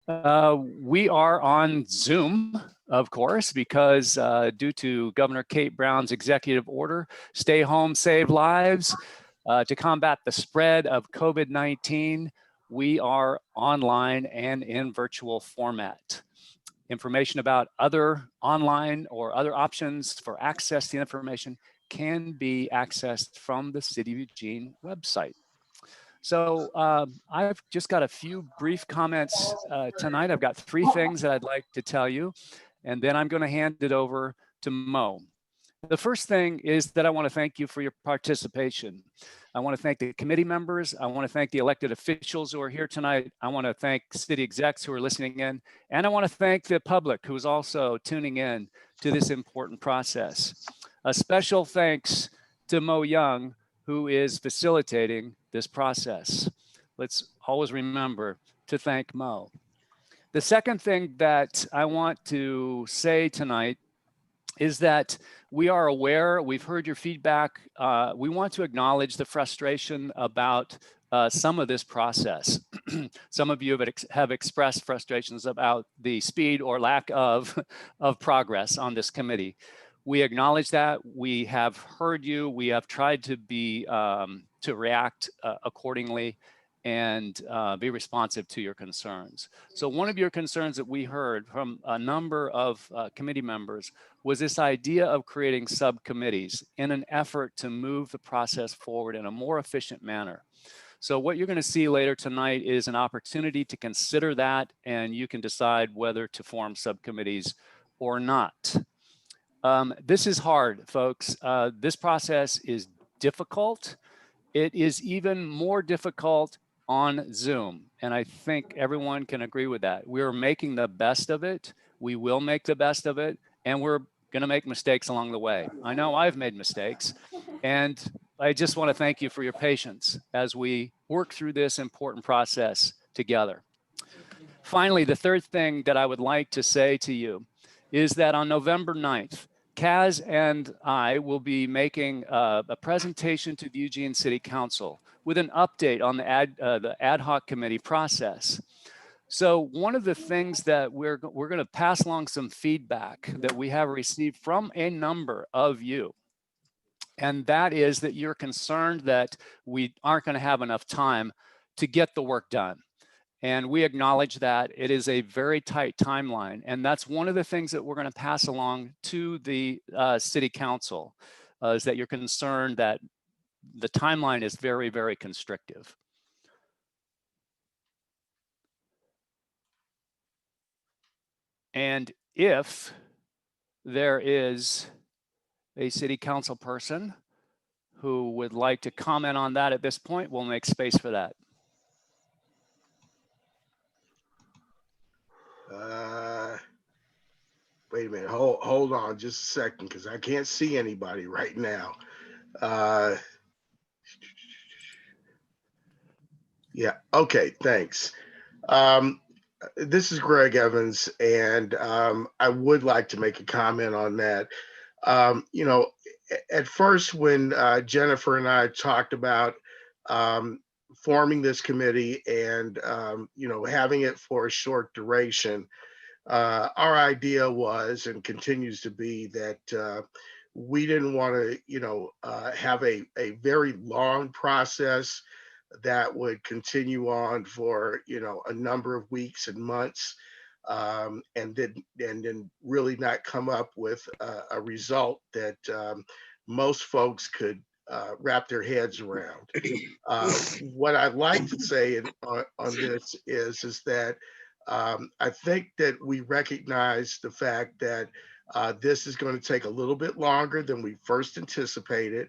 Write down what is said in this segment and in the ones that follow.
We are on Zoom, of course, because due to Governor Kate Brown's executive order, stay home, save lives, to combat the spread of COVID-19, we are online and in virtual format. Information about other online or other options for access to information can be accessed from the City of Eugene website. So I've just got a few brief comments tonight. I've got 3 things that I'd like to tell you, and then I'm going to hand it over to Mo. The first thing is that I want to thank you for your participation. I want to thank the committee members. I want to thank the elected officials who are here tonight. I want to thank city execs who are listening in, and I want to thank the public who is also tuning in to this important process. A special thanks to Mo Young, who is facilitating this process. Let's always remember to thank Mo. The second thing that I want to say tonight is that we are aware, we've heard your feedback. We want to acknowledge the frustration about some of this process. Some of you have expressed frustrations about the speed or lack of progress on this committee. We acknowledge that. We have heard you. We have tried to to react accordingly and be responsive to your concerns. So one of your concerns that we heard from a number of committee members was this idea of creating subcommittees in an effort to move the process forward in a more efficient manner. So what you're going to see later tonight is an opportunity to consider that, and you can decide whether to form subcommittees or not. This is hard, folks. This process is difficult. It is even more difficult on Zoom, and I think everyone can agree with that. We're making the best of it. We will make the best of it, and we're going to make mistakes along the way. I know I've made mistakes, and I just want to thank you for your patience as we work through this important process together. Finally, the third thing that I would like to say to you is that on November 9th, Kaz and I will be making a presentation to the Eugene City Council with an update on the ad hoc committee process. So one of the things that we're going to pass along some feedback that we have received from a number of you, and that is that you're concerned that we aren't going to have enough time to get the work done. And we acknowledge that it is a very tight timeline. And that's one of the things that we're going to pass along to the city council, is that you're concerned that the timeline is very, very constrictive. And if there is a city council person who would like to comment on that at this point, we'll make space for that. Wait a minute. Hold on just a second, because I can't see anybody right now. Yeah. Okay. Thanks. This is Greg Evans, and I would like to make a comment on that. You know, at first, when Jennifer and I talked about forming this committee and you know, having it for a short duration, our idea was and continues to be that we didn't want to, you know, have a very long process that would continue on for, you know, a number of weeks and months, and then really not come up with a result that most folks could wrap their heads around. What I'd like to say on this is that I think that we recognize the fact that this is going to take a little bit longer than we first anticipated.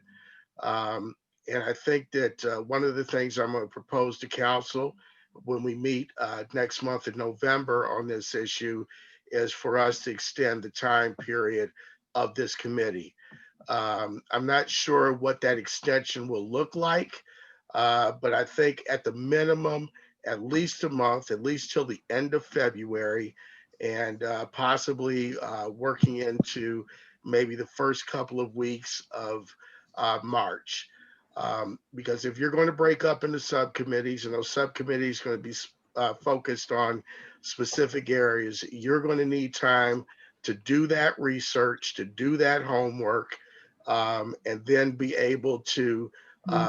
And I think that one of the things I'm going to propose to council when we meet next month in November on this issue is for us to extend the time period of this committee. I'm not sure what that extension will look like, but I think at the minimum, at least a month, at least till the end of February, and possibly working into maybe the first couple of weeks of March. Because if you're going to break up into subcommittees, and those subcommittees are going to be focused on specific areas. You're going to need time to do that research, to do that homework, and then be able to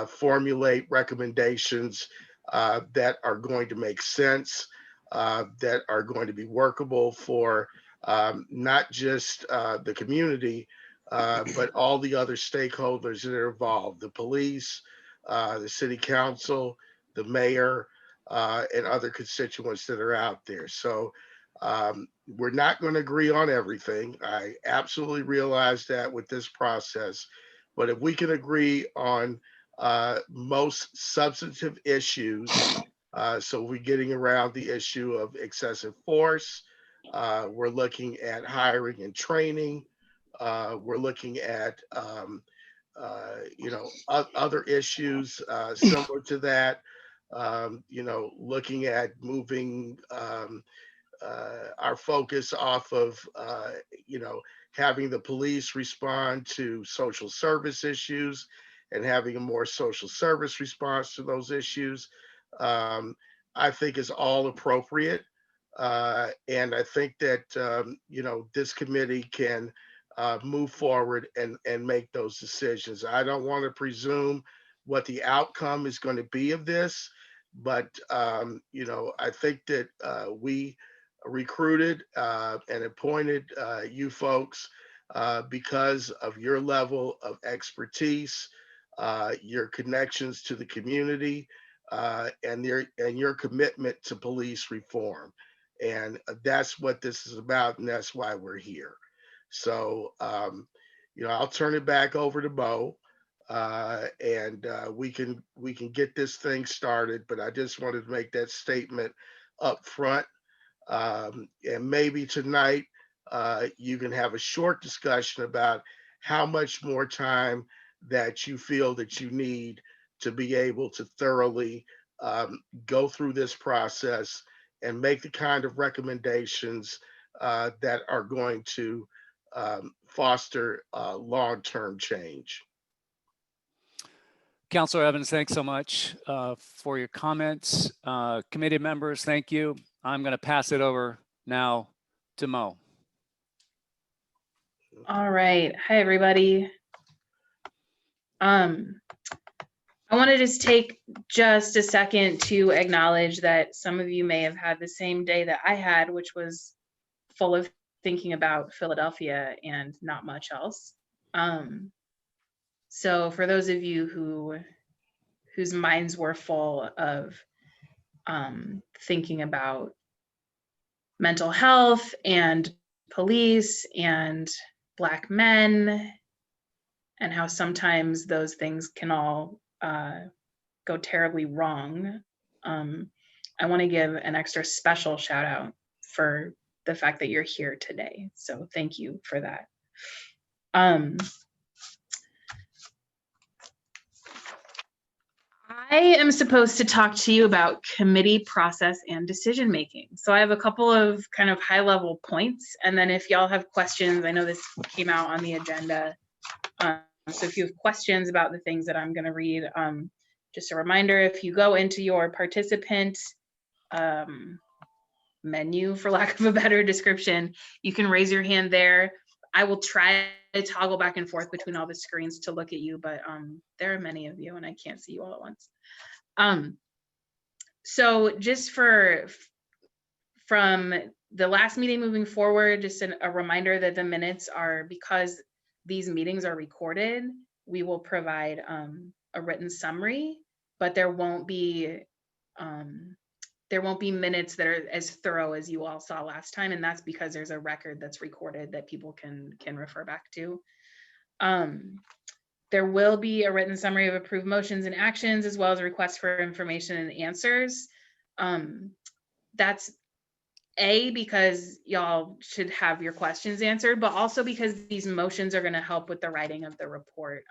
formulate recommendations that are going to make sense, that are going to be workable for not just the community, but all the other stakeholders that are involved, the police, the city council, the mayor, and other constituents that are out there. So we're not going to agree on everything. I absolutely realize that with this process. But if we can agree on most substantive issues, so we're getting around the issue of excessive force, we're looking at hiring and training, we're looking at other issues similar to that. Looking at moving our focus off of, having the police respond to social service issues and having a more social service response to those issues, I think is all appropriate. And I think that, this committee can move forward and make those decisions. I don't want to presume what the outcome is going to be of this, but, I think that we recruited and appointed you folks because of your level of expertise, your connections to the community, and your commitment to police reform. And that's what this is about, and that's why we're here. So, I'll turn it back over to Bo, and we can get this thing started. But I just wanted to make that statement up front. And maybe tonight you can have a short discussion about how much more time that you feel that you need to be able to thoroughly go through this process and make the kind of recommendations that are going to foster long-term change. Councilor Evans, thanks so much for your comments. Committee members, thank you. I'm going to pass it over now to Mo. All right. Hi, everybody. I want to just take just a second to acknowledge that some of you may have had the same day that I had, which was full of thinking about Philadelphia and not much else. So for those of you whose minds were full of thinking about mental health and police and Black men and how sometimes those things can all go terribly wrong, I want to give an extra special shout out for the fact that you're here today. So thank you for that. I am supposed to talk to you about committee process and decision making. So I have a couple of kind of high level points, and then if y'all have questions, I know this came out on the agenda. So if you have questions about the things that I'm going to read, just a reminder, if you go into your participant menu, for lack of a better description, you can raise your hand there. I will try to toggle back and forth between all the screens to look at you, but there are many of you and I can't see you all at once. So just from the last meeting moving forward, just a reminder that the minutes are, because these meetings are recorded, we will provide a written summary, but there won't be minutes that are as thorough as you all saw last time, and that's because there's a record that's recorded that people can refer back to. There will be a written summary of approved motions and actions, as well as requests for information and answers. That's because y'all should have your questions answered, but also because these motions are going to help with the writing of the report.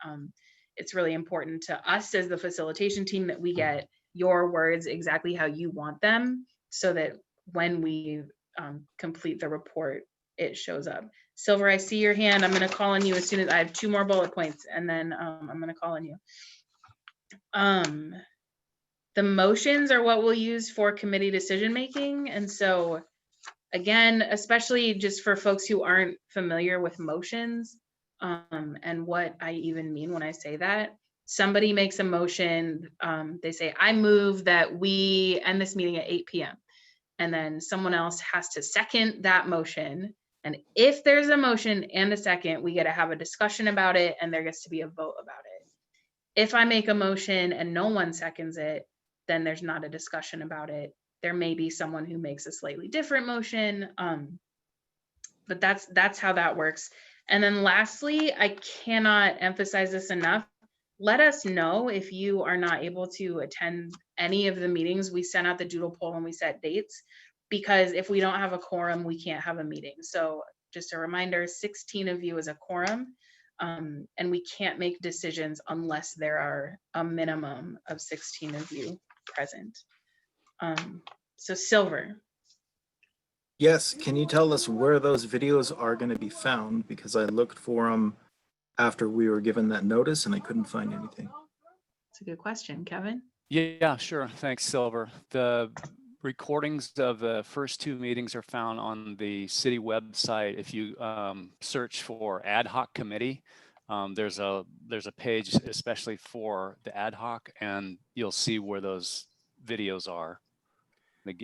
It's really important to us as the facilitation team that we get your words exactly how you want them, so that when we complete the report, it shows up. Silver, I see your hand. I'm going to call on you as soon as I have 2 more bullet points, and then I'm going to call on you. The motions are what we'll use for committee decision making. And so again, especially just for folks who aren't familiar with motions, and what I even mean when I say that, somebody makes a motion, they say, I move that we end this meeting at 8 p.m. And then someone else has to second that motion. And if there's a motion and a second, we get to have a discussion about it and there gets to be a vote about it. If I make a motion and no one seconds it, then there's not a discussion about it. There may be someone who makes a slightly different motion, but that's how that works. And then lastly, I cannot emphasize this enough. Let us know if you are not able to attend any of the meetings. We sent out the doodle poll and we set dates, because if we don't have a quorum, we can't have a meeting. So just a reminder, 16 of you is a quorum, and we can't make decisions unless there are a minimum of 16 of you present. So Silver. Yes, can you tell us where those videos are going to be found? Because I looked for them after we were given that notice and I couldn't find anything. That's a good question, Kevin. Yeah, sure. Thanks, Silver. The recordings of the first two meetings are found on the city website. If you search for ad hoc committee, there's a page especially for the ad hoc, and you'll see where those videos are.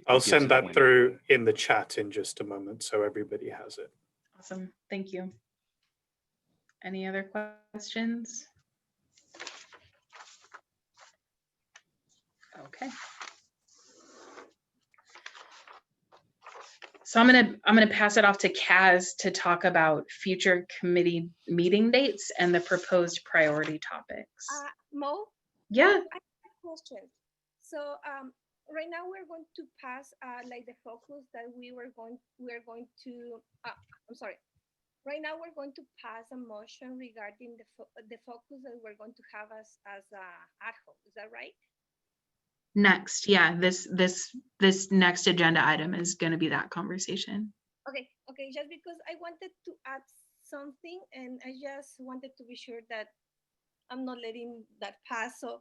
I'll send that through in the chat in just a moment so everybody has it. Awesome. Thank you. Any other questions? Okay. So I'm gonna pass it off to Kaz to talk about future committee meeting dates and the proposed priority topics. Mo? Yeah. I have a question. So right now we're going to pass like the focus that we're going to I'm sorry. Right now we're going to pass a motion regarding the focus that we're going to have as ad hoc. Is that right? Next, yeah, this next agenda item is going to be that conversation. Okay, just because I wanted to add something and I just wanted to be sure that I'm not letting that pass. So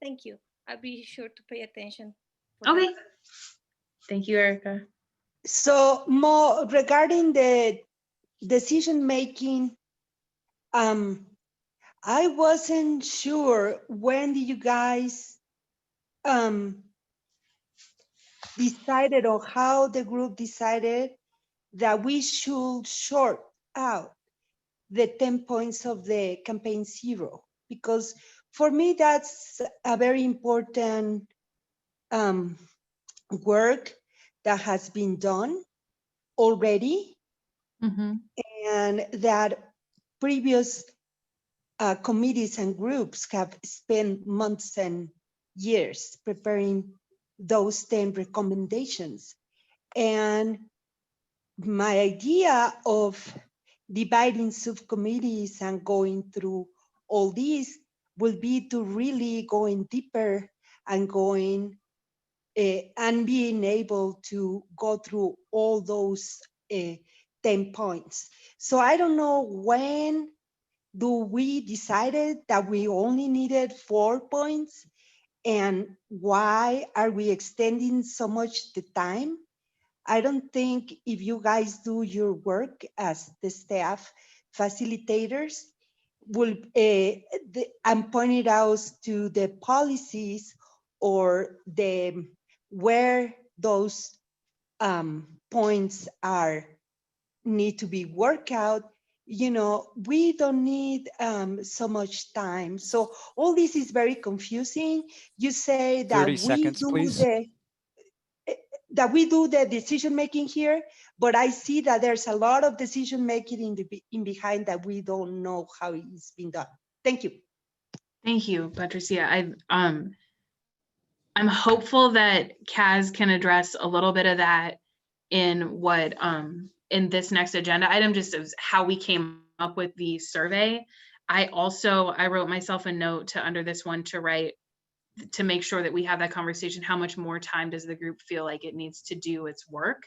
thank you. I'll be sure to pay attention. Okay. Thank you, Erica. So Mo, regarding the decision making, I wasn't sure when did you guys decided, or how the group decided that we should short out the 10 points of the campaign zero, because for me that's a very important work that has been done already, and that previous committees and groups have spent months and years preparing those 10 recommendations. And my idea of dividing subcommittees and going through all these will be to really going deeper and going and being able to go through all those 10 points. So I don't know when do we decided that we only needed 4 points, and why are we extending so much the time? I don't think if you guys do your work as the staff facilitators will and pointed out to the policies or the where those points are need to be worked out. You know, we don't need so much time. So all this is very confusing. You say that 30 seconds, please. That we do the decision making here, but I see that there's a lot of decision making in behind that we don't know how it's been done. Thank you. Thank you, Patricia. I'm hopeful that Kaz can address a little bit of that in what in this next agenda item, just as how we came up with the survey. I wrote myself a note to under this one to write to make sure that we have that conversation. How much more time does the group feel like it needs to do its work?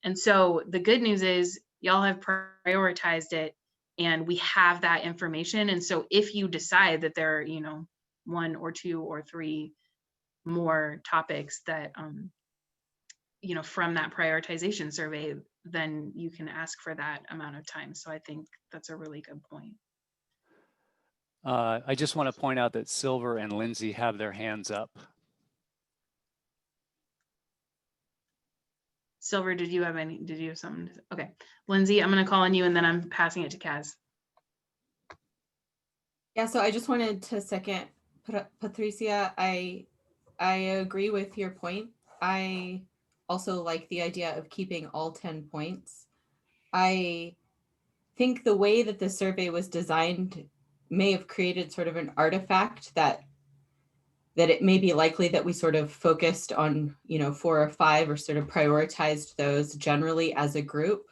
And so the good news is y'all have prioritized it and we have that information. And so if you decide that there are, 1 or 2 or 3 more topics that, you know, from that prioritization survey, then you can ask for that amount of time. So I think that's a really good point. I just want to point out that Silver and Lindsay have their hands up. Silver, did you have something? Okay, Lindsay, I'm going to call on you and then I'm passing it to Kaz. Yeah, so I just wanted to second Patricia. I agree with your point. I also like the idea of keeping all 10 points. I think the way that the survey was designed may have created sort of an artifact that it may be likely that we sort of focused on, you know, 4 or 5 or sort of prioritized those generally as a group.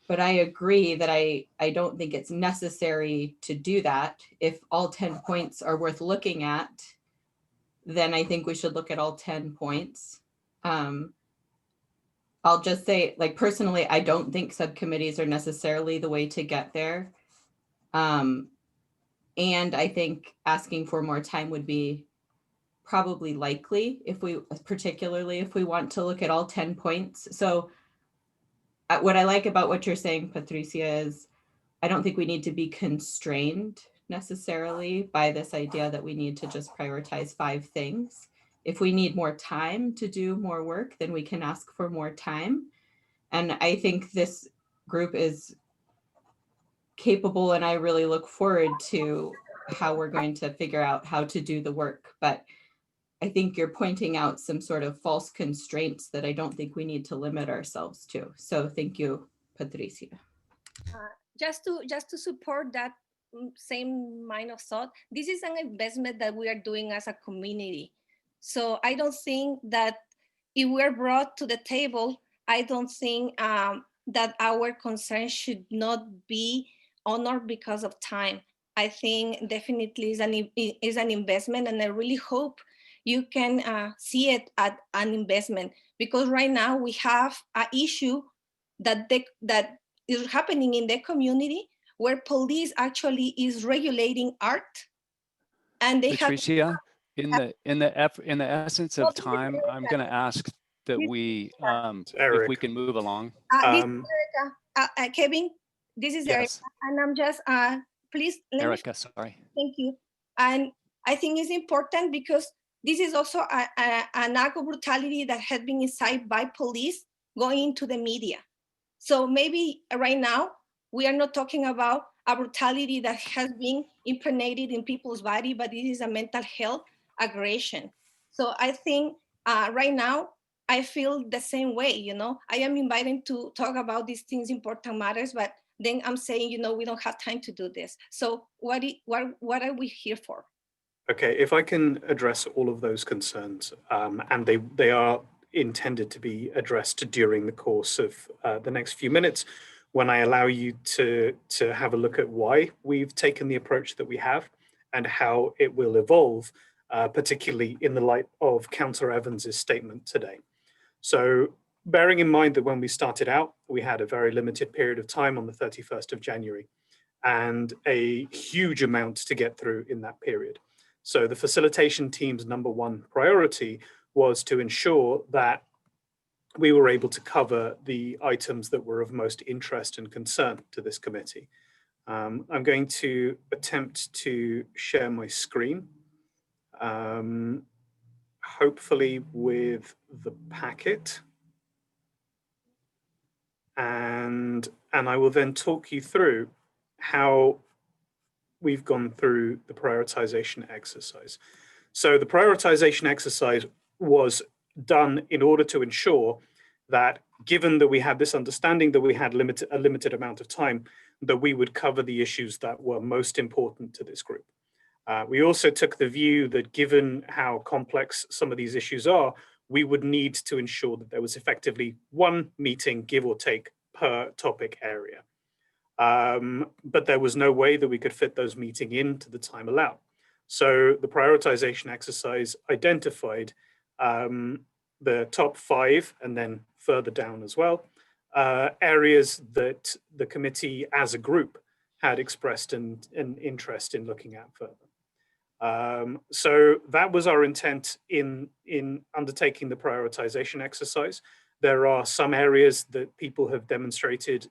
But I agree that I don't think it's necessary to do that. If all 10 points are worth looking at, then I think we should look at all 10 points. I'll just say, like, personally, I don't think subcommittees are necessarily the way to get there. And I think asking for more time would be probably likely particularly if we want to look at all 10 points. So what I like about what you're saying, Patricia, is I don't think we need to be constrained necessarily by this idea that we need to just prioritize 5 things. If we need more time to do more work, then we can ask for more time. And I think this group is capable, and I really look forward to how we're going to figure out how to do the work. But I think you're pointing out some sort of false constraints that I don't think we need to limit ourselves to. So thank you, Patricia. Just to support that same line of thought, this is an investment that we are doing as a community. So I don't think that if we're brought to the table, I don't think that our concerns should not be honored because of time. I think definitely is an investment, and I really hope you can see it as an investment, because right now we have an issue that is happening in the community where police actually is regulating art, and they Patricia, in the essence of time, I'm going to ask that we if we can move along. This is Erica. Kevin, this is Erica, Yes. and I'm just please let Erica, me. sorry. Thank you. And I think it's important because this is also an act of brutality that has been incited by police going into the media. So maybe right now we are not talking about a brutality that has been impregnated in people's body, but it is a mental health aggression. So I think right now I feel the same way. You know, I am invited to talk about these things, important matters, but then I'm saying, you know, we don't have time to do this. So what are we here for? Okay, if I can address all of those concerns, and they are intended to be addressed during the course of the next few minutes, when I allow you to have a look at why we've taken the approach that we have and how it will evolve, particularly in the light of Councillor Evans's statement today. So bearing in mind that when we started out, we had a very limited period of time on the 31st of January and a huge amount to get through in that period. So the facilitation team's #1 priority was to ensure that we were able to cover the items that were of most interest and concern to this committee. I'm going to attempt to share my screen, hopefully with the packet. And I will then talk you through how we've gone through the prioritization exercise. So the prioritization exercise was done in order to ensure that, given that we had this understanding that we had a limited amount of time, that we would cover the issues that were most important to this group. We also took the view that, given how complex some of these issues are, we would need to ensure that there was effectively one meeting, give or take, per topic area. But there was no way that we could fit those meetings into the time allowed. So the prioritization exercise identified the top 5, and then further down as well, areas that the committee as a group had expressed an interest in looking at further. So that was our intent in undertaking the prioritization exercise. There are some areas that people have demonstrated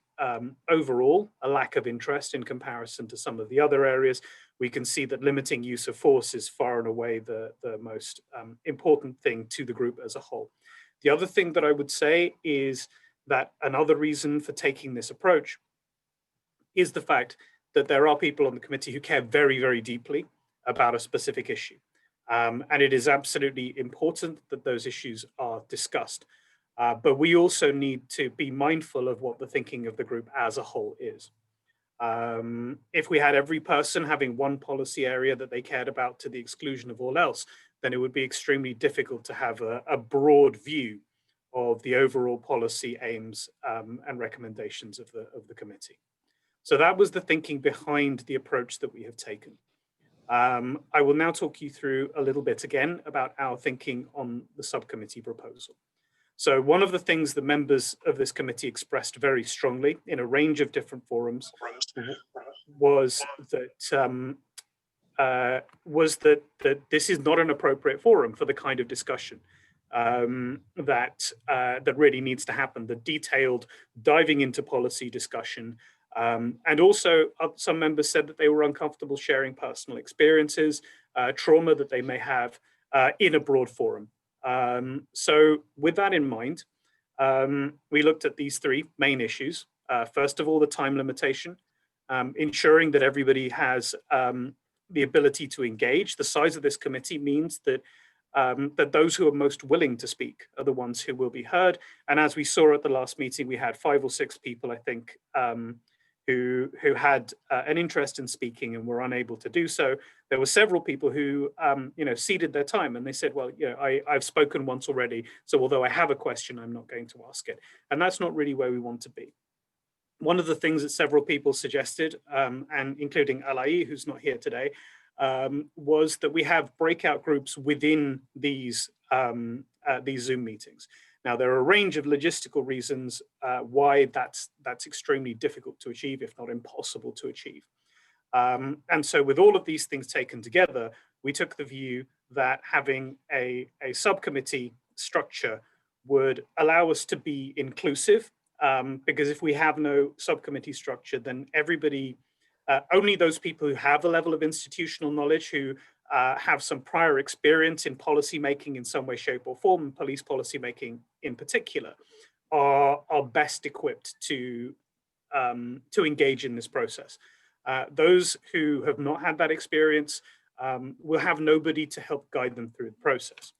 overall a lack of interest in comparison to some of the other areas. We can see that limiting use of force is far and away the most important thing to the group as a whole. The other thing that I would say is that another reason for taking this approach is the fact that there are people on the committee who care very, very deeply about a specific issue. And it is absolutely important that those issues are discussed. But we also need to be mindful of what the thinking of the group as a whole is. If we had every person having one policy area that they cared about to the exclusion of all else, then it would be extremely difficult to have a broad view of the overall policy aims and recommendations of the committee. So that was the thinking behind the approach that we have taken. I will now talk you through a little bit again about our thinking on the subcommittee proposal. So one of the things the members of this committee expressed very strongly in a range of different forums was that this is not an appropriate forum for the kind of discussion that really needs to happen, the detailed diving into policy discussion. And also some members said that they were uncomfortable sharing personal experiences, trauma that they may have in a broad forum. So with that in mind, we looked at these three main issues. First of all, the time limitation, ensuring that everybody has the ability to engage. The size of this committee means that that those who are most willing to speak are the ones who will be heard. And as we saw at the last meeting, we had 5 or 6 people, I think, who had an interest in speaking and were unable to do so. There were several people who ceded their time, and they said, well, I've spoken once already, so although I have a question, I'm not going to ask it. And that's not really where we want to be. One of the things that several people suggested, and including Alai, who's not here today, was that we have breakout groups within these Zoom meetings. Now, there are a range of logistical reasons why that's extremely difficult to achieve, if not impossible to achieve. And so with all of these things taken together, we took the view that having a subcommittee structure would allow us to be inclusive, because if we have no subcommittee structure, then everybody, only those people who have a level of institutional knowledge, who have some prior experience in policy making in some way, shape or form, and police policy making in particular, are best equipped to engage in this process. Those who have not had that experience will have nobody to help guide them through the process.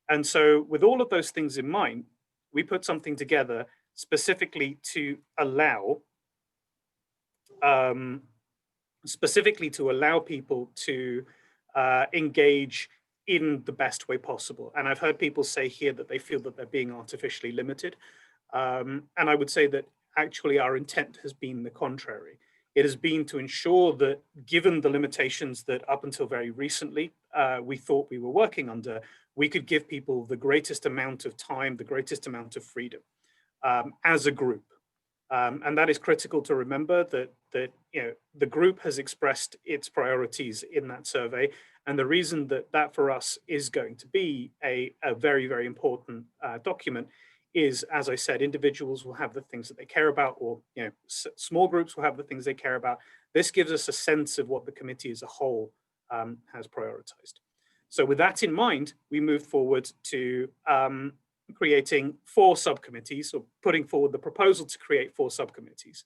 And so with all of those things in mind, we put something together specifically to allow people to engage in the best way possible. And I've heard people say here that they feel that they're being artificially limited. And I would say that actually our intent has been the contrary. It has been to ensure that, given the limitations that up until very recently we thought we were working under, we could give people the greatest amount of time, the greatest amount of freedom as a group. And that is critical to remember, that the group has expressed its priorities in that survey. And the reason that for us is going to be a very, very important document is, as I said, individuals will have the things that they care about, or small groups will have the things they care about. This gives us a sense of what the committee as a whole has prioritized. So with that in mind, we moved forward to creating 4 subcommittees, or putting forward the proposal to create 4 subcommittees,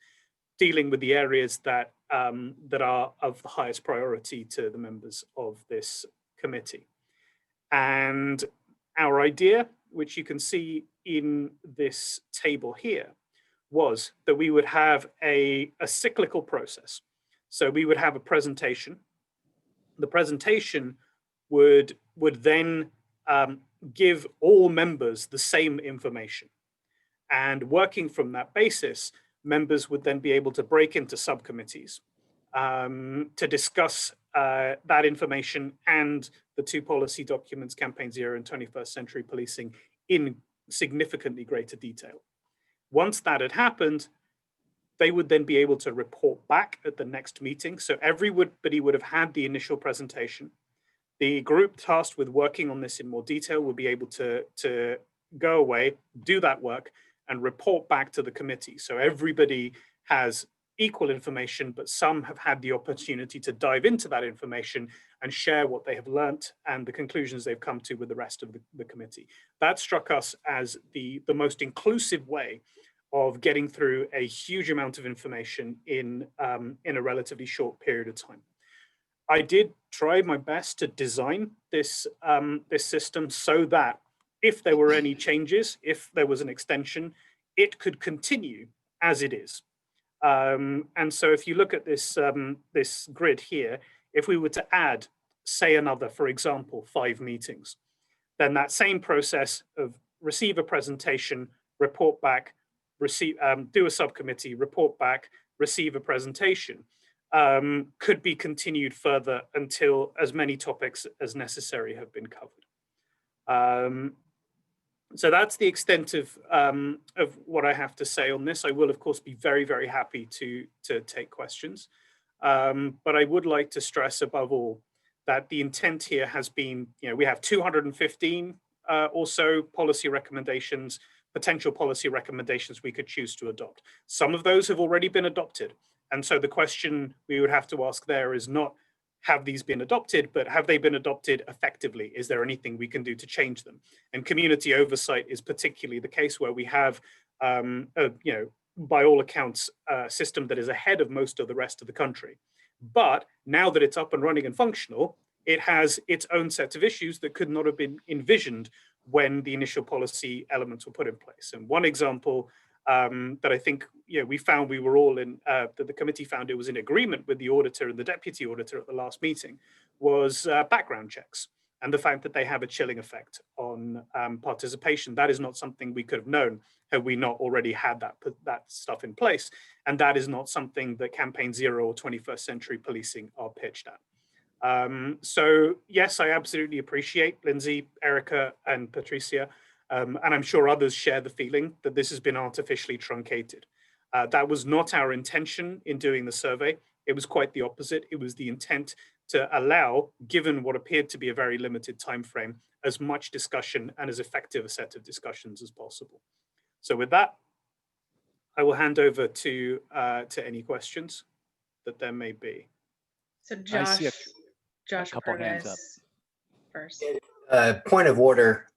dealing with the areas that are of the highest priority to the members of this committee. And our idea, which you can see in this table here, was that we would have a cyclical process. So we would have a presentation. The presentation would then give all members the same information. And working from that basis, members would then be able to break into subcommittees to discuss that information and the 2 policy documents, Campaign Zero and 21st Century Policing, in significantly greater detail. Once that had happened, they would then be able to report back at the next meeting. So everybody would have had the initial presentation. The group tasked with working on this in more detail will be able to go away, do that work, and report back to the committee. So everybody has equal information, but some have had the opportunity to dive into that information and share what they have learnt and the conclusions they've come to with the rest of the committee. That struck us as the most inclusive way of getting through a huge amount of information in a relatively short period of time. I did try my best to design this, this system so that if there were any changes, if there was an extension, it could continue as it is. And so if you look at this, this grid here, if we were to add, say another, for example, 5 meetings, then that same process of receive a presentation, report back, do a subcommittee, report back, receive a presentation, could be continued further until as many topics as necessary have been covered. So that's the extent of what I have to say on this. I will, of course, be very, very happy to take questions. But I would like to stress above all that the intent here has been, we have 215 or so policy recommendations, potential policy recommendations we could choose to adopt. Some of those have already been adopted. And so the question we would have to ask there is not, have these been adopted, but have they been adopted effectively? Is there anything we can do to change them? And community oversight is particularly the case where we have, by all accounts, a system that is ahead of most of the rest of the country. But now that it's up and running and functional, it has its own set of issues that could not have been envisioned when the initial policy elements were put in place. And one example that I think we found we were all in, that the committee found it was in agreement with the auditor and the deputy auditor at the last meeting, was background checks and the fact that they have a chilling effect on participation. That is not something we could have known had we not already had that stuff in place. And that is not something that Campaign Zero or 21st Century Policing are pitched at. So yes, I absolutely appreciate Lindsay, Erica, and Patricia, and I'm sure others share the feeling that this has been artificially truncated. That was not our intention in doing the survey. It was quite the opposite. It was the intent to allow, given what appeared to be a very limited time frame, as much discussion and as effective a set of discussions as possible. So with that, I will hand over to any questions that there may be. So I see Josh couple hands up. Purvis first. Point of order.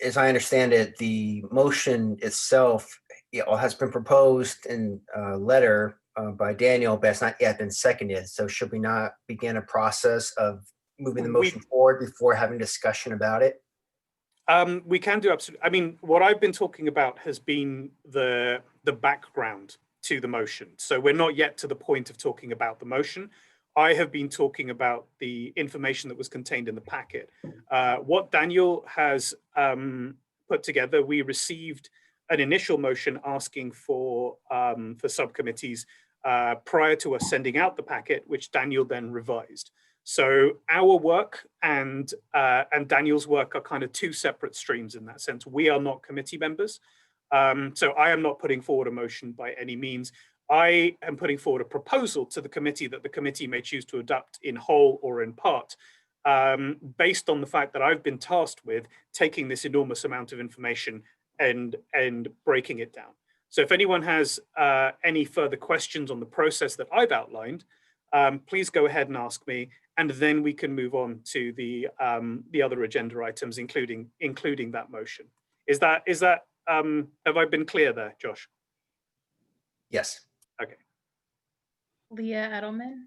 As I understand it, the motion itself has been proposed in a letter by Daniel, but it's not yet been seconded. So should we not begin a process of moving the motion forward before having discussion about it? We can do absolutely. I mean, what I've been talking about has been the background to the motion. So we're not yet to the point of talking about the motion. I have been talking about the information that was contained in the packet. What Daniel has put together, we received an initial motion asking for subcommittees prior to us sending out the packet, which Daniel then revised. So our work and Daniel's work are kind of two separate streams in that sense. We are not committee members. So I am not putting forward a motion by any means. I am putting forward a proposal to the committee that the committee may choose to adopt in whole or in part, based on the fact that I've been tasked with taking this enormous amount of information and breaking it down. So if anyone has any further questions on the process that I've outlined, please go ahead and ask me, and then we can move on to the other agenda items, including that motion. Is that have I been clear there, Josh? Yes. Okay. Leah Edelman.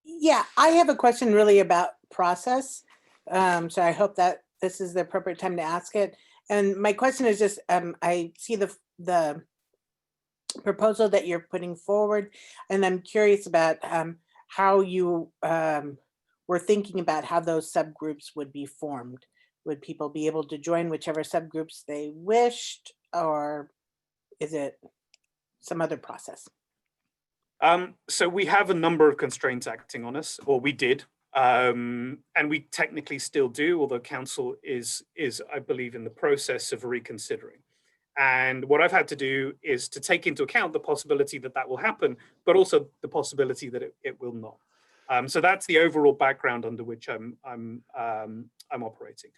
Yeah, I have a question really about process. So I hope that this is the appropriate time to ask it. And my question is just, I see the proposal that you're putting forward, and I'm curious about how you were thinking about how those subgroups would be formed. Would people be able to join whichever subgroups they wished, or is it some other process? So we have a number of constraints acting on us, or we did, and we technically still do, although council is I believe in the process of reconsidering. And what I've had to do is to take into account the possibility that that will happen, but also the possibility that it will not. So that's the overall background under which I'm operating.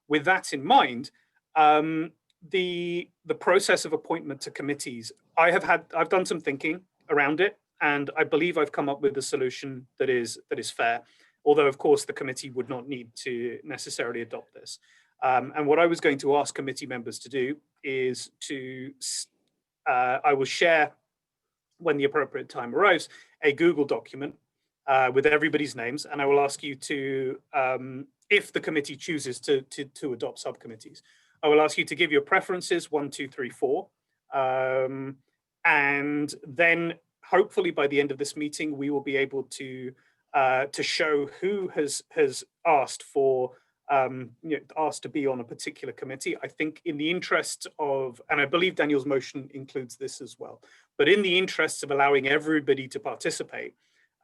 With that in mind, the process of appointment to committees, I've done some thinking around it, and I believe I've come up with a solution that is fair. Although, of course, the committee would not need to necessarily adopt this. And what I was going to ask committee members to do is I will share, when the appropriate time arrives, a Google document with everybody's names, and I will ask you to, if the committee chooses to adopt subcommittees, I will ask you to give your preferences 1, 2, 3, 4, and then hopefully by the end of this meeting we will be able to show who has asked for asked to be on a particular committee. I think in the interest of, and I believe Daniel's motion includes this as well, but in the interests of allowing everybody to participate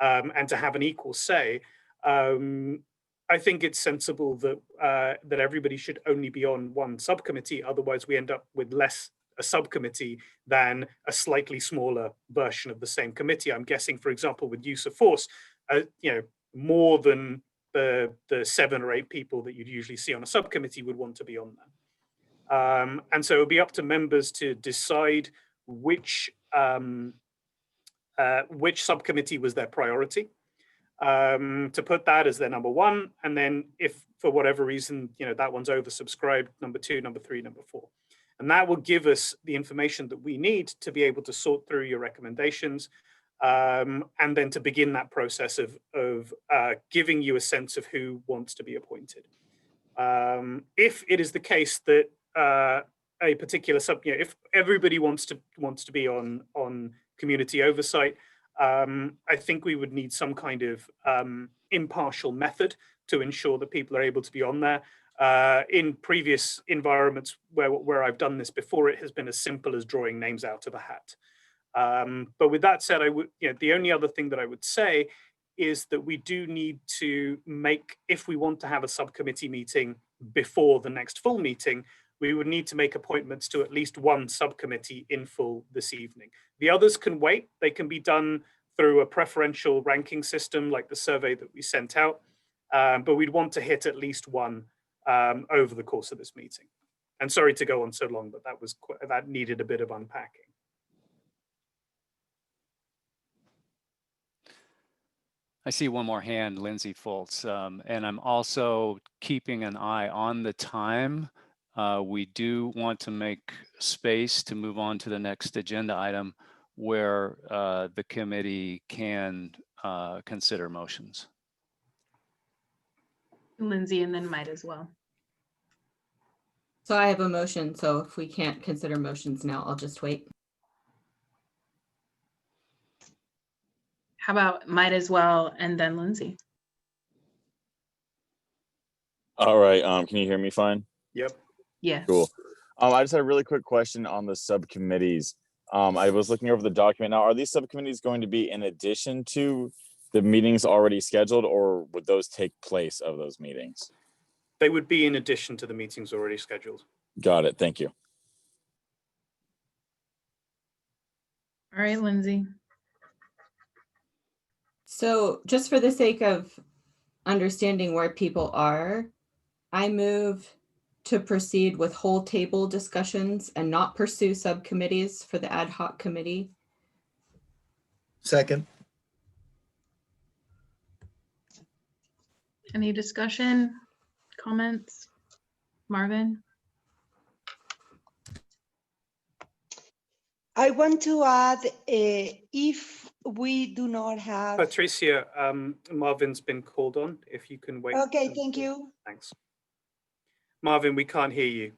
and to have an equal say, I think it's sensible that that everybody should only be on one subcommittee. Otherwise, we end up with less a subcommittee than a slightly smaller version of the same committee. I'm guessing, for example, with use of force, more than the 7 or 8 people that you'd usually see on a subcommittee would want to be on that. And so it'll be up to members to decide which subcommittee was their priority, to put that as their number 1, and then if for whatever reason that one's oversubscribed, number 2, number 3, number 4. And that will give us the information that we need to be able to sort through your recommendations, and then to begin that process of giving you a sense of who wants to be appointed. If it is the case that a particular if everybody wants to be on community oversight, I think we would need some kind of impartial method to ensure that people are able to be on there. In previous environments where I've done this before, it has been as simple as drawing names out of a hat. But with that said, I would, the only other thing that I would say is that we do need to make, if we want to have a subcommittee meeting before the next full meeting, we would need to make appointments to at least one subcommittee in full this evening. The others can wait. They can be done through a preferential ranking system like the survey that we sent out, but we'd want to hit at least one over the course of this meeting. And sorry to go on so long, but that needed a bit of unpacking. I see one more hand, Lindsay Fultz, and I'm also keeping an eye on the time. We do want to make space to move on to the next agenda item where the committee can consider motions. Lindsay, and then Midas Well. So I have a motion, so if we can't consider motions now, I'll just wait. How about Midas Well and then Lindsay? All right, can you hear me fine? Yep. Yes. Cool. I just had a really quick question on the subcommittees. I was looking over the document. Now, are these subcommittees going to be in addition to the meetings already scheduled, or would those take place of those meetings? They would be in addition to the meetings already scheduled. Got it. Thank you. All right, Lindsay. So just for the sake of understanding where people are, I move to proceed with whole table discussions and not pursue subcommittees for the ad hoc committee. Second. Any discussion, comments? Marvin? I want to add, if we do not have. Patricia, Marvin's been called on. If you can wait. Okay, thank you. Thanks. Marvin, we can't hear you.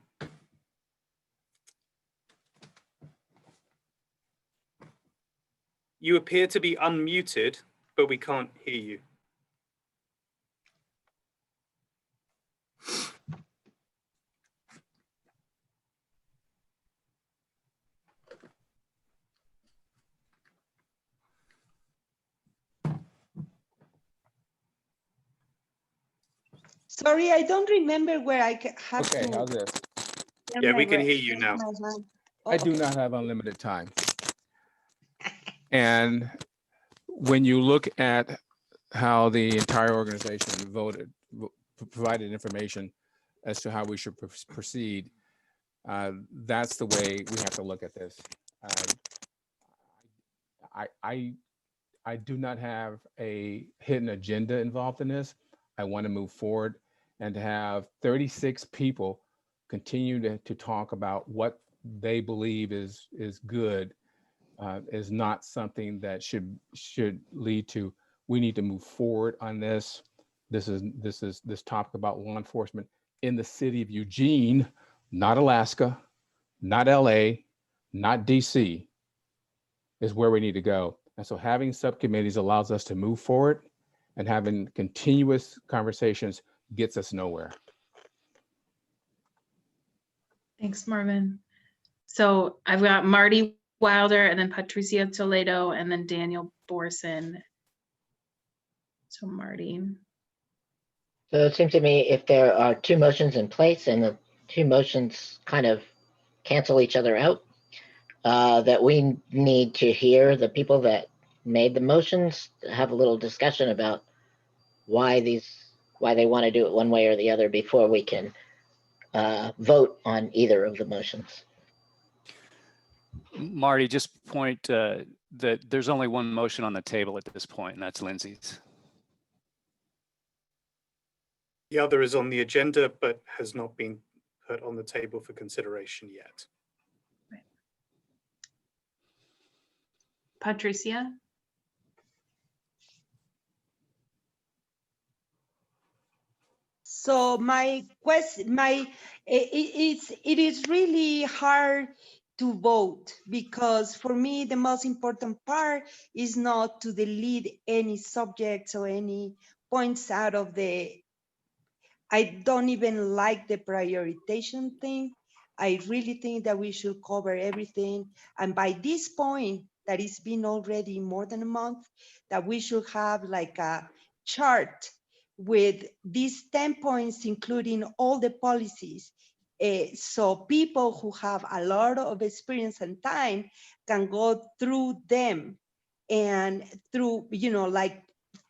You appear to be unmuted, but we can't hear you. Sorry, I don't remember where I have Okay, to. how's this? Yeah, we can hear you now. I do not have unlimited time. And when you look at how the entire organization voted, provided information as to how we should proceed. That's the way we have to look at this. I do not have a hidden agenda involved in this. I want to move forward, and to have 36 people continue to talk about what they believe is good is not something that should lead to, we need to move forward on this. This topic about law enforcement in the city of Eugene, not Alaska, not LA, not DC, is where we need to go. And so having subcommittees allows us to move forward, and having continuous conversations gets us nowhere. Thanks, Marvin. So I've got Marty Wilder, and then Patricia Toledo, and then Daniel Borson. So Marty. So it seems to me if there are two motions in place and the two motions kind of cancel each other out, that we need to hear the people that made the motions, have a little discussion about why they want to do it one way or the other before we can vote on either of the motions. Marty, just point that there's only one motion on the table at this point, and that's Lindsay's. The other is on the agenda, but has not been put on the table for consideration yet. Right. Patricia? So my question, it is really hard to vote, because for me the most important part is not to delete any subjects or any points out of the. I don't even like the prioritization thing. I really think that we should cover everything. And by this point, that it's been already more than a month, that we should have like a chart with these 10 points, including all the policies. So people who have a lot of experience and time can go through them, and through, like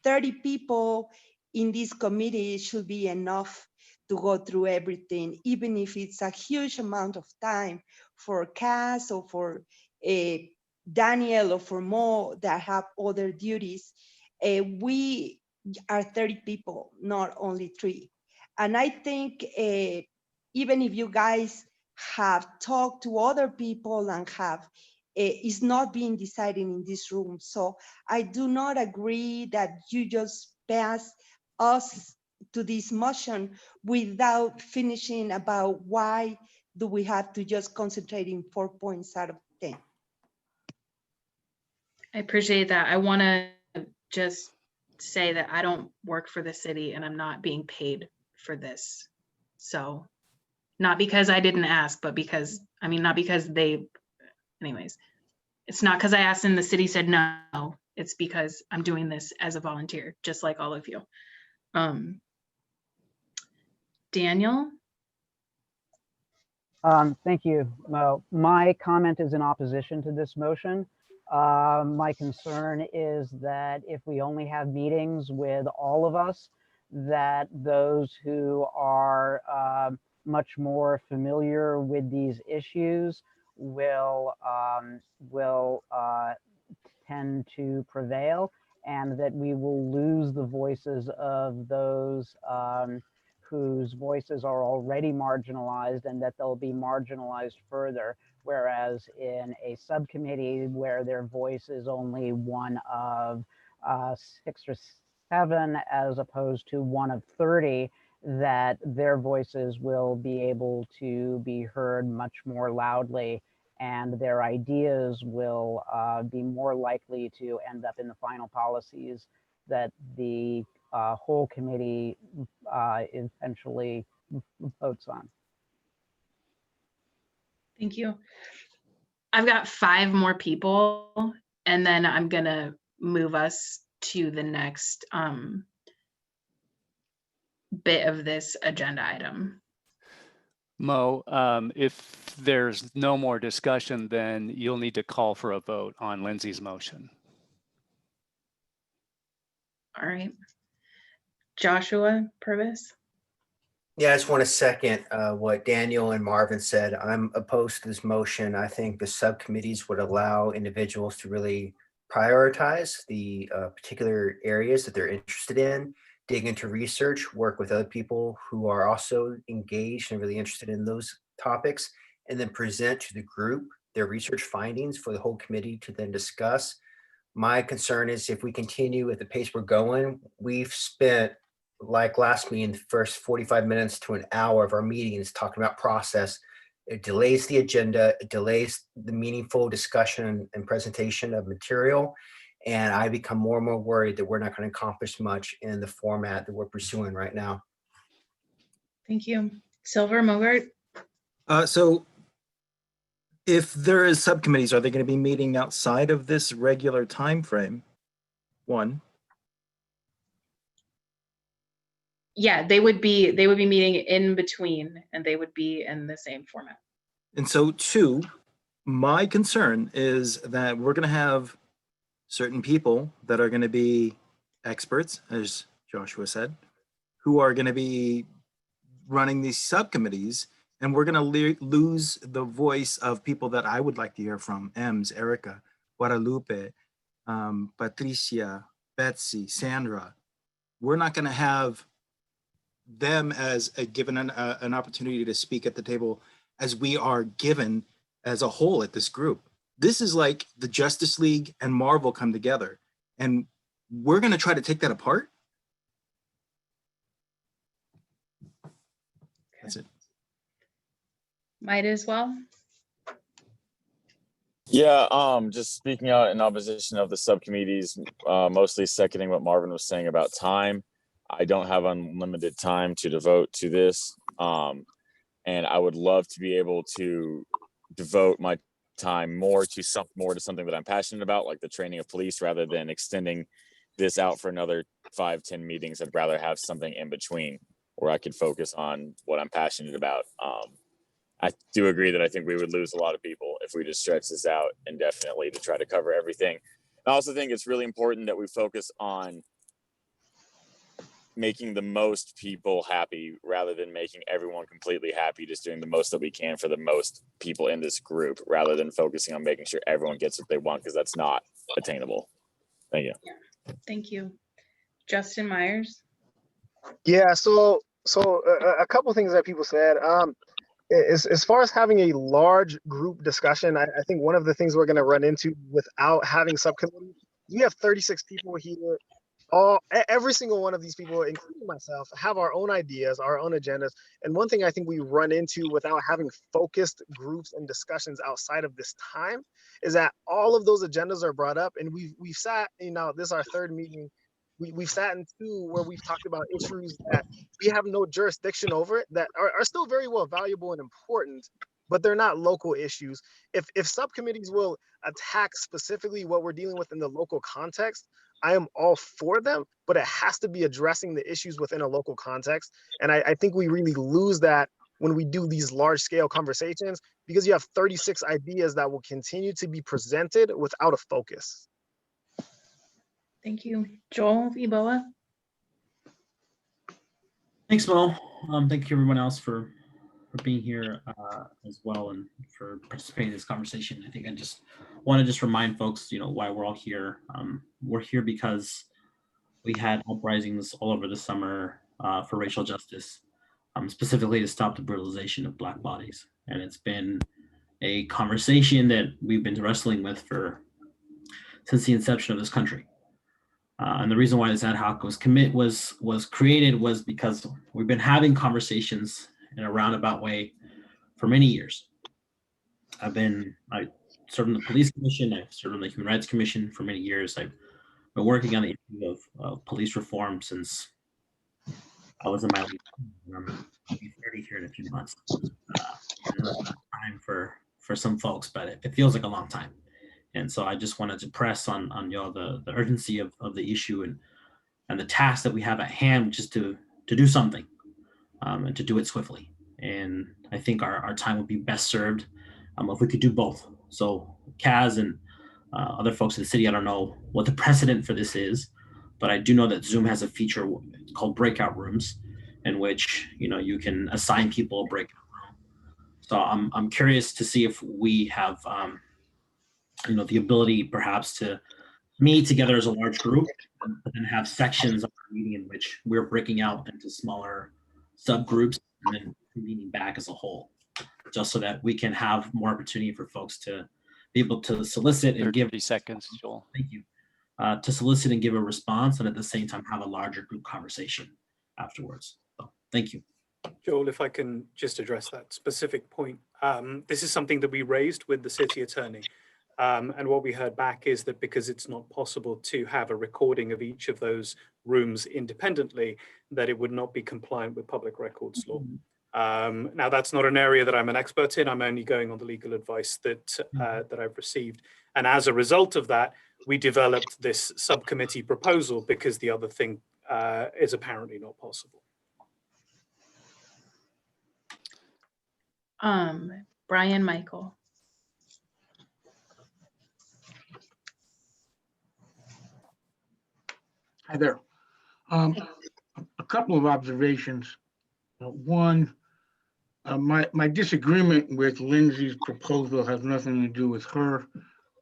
30 people in this committee should be enough to go through everything, even if it's a huge amount of time for Cass or for Daniel or for Mo that have other duties. We are 30 people, not only 3. And I think even if you guys have talked to other people and have, is not being decided in this room. So I do not agree that you just pass us to this motion without finishing about why do we have to just concentrate in 4 points out of 10. I appreciate that. I want to just say that I don't work for the city and I'm not being paid for this. So not because I didn't ask, but because, not because anyways, it's not because I asked and the city said no. It's because I'm doing this as a volunteer, just like all of you. Daniel? Thank you. My comment is in opposition to this motion. My concern is that if we only have meetings with all of us, that those who are much more familiar with these issues will tend to prevail, and that we will lose the voices of those whose voices are already marginalized, and that they'll be marginalized further. Whereas in a subcommittee where their voice is only one of 6 or 7, as opposed to one of 30, that their voices will be able to be heard much more loudly, and their ideas will be more likely to end up in the final policies that the whole committee eventually votes on. Thank you. I've got 5 more people, and then I'm gonna move us to the next bit of this agenda item. Mo, if there's no more discussion, then you'll need to call for a vote on Lindsay's motion. All right. Josua Purvis. Yeah, I just want to second what Daniel and Marvin said. I'm opposed to this motion. I think the subcommittees would allow individuals to really prioritize the particular areas that they're interested in, dig into research, work with other people who are also engaged and really interested in those topics, and then present to the group their research findings for the whole committee to then discuss. My concern is if we continue at the pace we're going, we've spent, like last meeting, the first 45 minutes to an hour of our meetings talking about process. It delays the agenda, it delays the meaningful discussion and presentation of material. And I become more and more worried that we're not going to accomplish much in the format that we're pursuing right now. Thank you. Silver Mogart. So if there is subcommittees, are they going to be meeting outside of this regular time frame? One. Yeah, they would be meeting in between, and they would be in the same format. And so two, my concern is that we're going to have certain people that are going to be experts, as Joshua said, who are going to be running these subcommittees, and we're going to lose the voice of people that I would like to hear from: Ems, Erica, Guadalupe, Patricia, Betsy, Sandra. We're not going to have them as given an opportunity to speak at the table as we are given as a whole at this group. This is like the Justice League and Marvel come together, and we're going to try to take that apart. That's it. Midas Well. Yeah, just speaking out in opposition of the subcommittees, mostly seconding what Marvin was saying about time. I don't have unlimited time to devote to this. And I would love to be able to devote my time more to something that I'm passionate about, like the training of police, rather than extending this out for another 5-10 meetings. I'd rather have something in between where I could focus on what I'm passionate about. I do agree that I think we would lose a lot of people if we just stretch this out indefinitely to try to cover everything. I also think it's really important that we focus on making the most people happy rather than making everyone completely happy, just doing the most that we can for the most people in this group rather than focusing on making sure everyone gets what they want, because that's not attainable. Thank you. Thank you. Justin Meyers. Yeah, so a couple things that people said. As far as having a large group discussion, I think one of the things we're going to run into without having subcommittee, we have 36 people here. Every single one of these people, including myself, have our own ideas, our own agendas. And one thing I think we run into without having focused groups and discussions outside of this time is that all of those agendas are brought up, and we've sat, this is our third meeting. We've sat in two where we've talked about issues that we have no jurisdiction over it, that are still very well valuable and important, but they're not local issues. If subcommittees will attack specifically what we're dealing with in the local context, I am all for them, but it has to be addressing the issues within a local context. And I think we really lose that when we do these large scale conversations, because you have 36 ideas that will continue to be presented without a focus. Thank you. Joel Ebola. Thanks, Mo. Thank you everyone else for being here as well and for participating in this conversation. I think I just want to remind folks, why we're all here. We're here because we had uprisings all over the summer for racial justice, specifically to stop the brutalization of Black bodies. And it's been a conversation that we've been wrestling with since the inception of this country. And the reason why this ad hoc was created was because we've been having conversations in a roundabout way for many years. I served on the police commission, I've served on the Human Rights Commission for many years. I've been working on the issue of police reform since I was in my late 30 here in a few months. Time for some folks, but it feels like a long time. And so I just wanted to press on the urgency of the issue and the task that we have at hand, just to do something and to do it swiftly. And I think our time would be best served if we could do both. So Kaz and other folks in the city, I don't know what the precedent for this is, but I do know that Zoom has a feature called breakout rooms, in which you can assign people a breakout room. So I'm curious to see if we have the ability perhaps to meet together as a large group, but then have sections of our meeting in which we're breaking out into smaller subgroups and then convening back as a whole, just so that we can have more opportunity for folks to be able to solicit and give 30 seconds, Joel. Thank you. To solicit and give a response, and at the same time have a larger group conversation afterwards. So, thank you. Joel, if I can just address that specific point. This is something that we raised with the city attorney. And what we heard back is that because it's not possible to have a recording of each of those rooms independently, that it would not be compliant with public records law. Now, that's not an area that I'm an expert in. I'm only going on the legal advice that I've received. And as a result of that, we developed this subcommittee proposal because the other thing is apparently not possible. Brian Michael. Hi there. A couple of observations. One, my disagreement with Lindsay's proposal has nothing to do with her.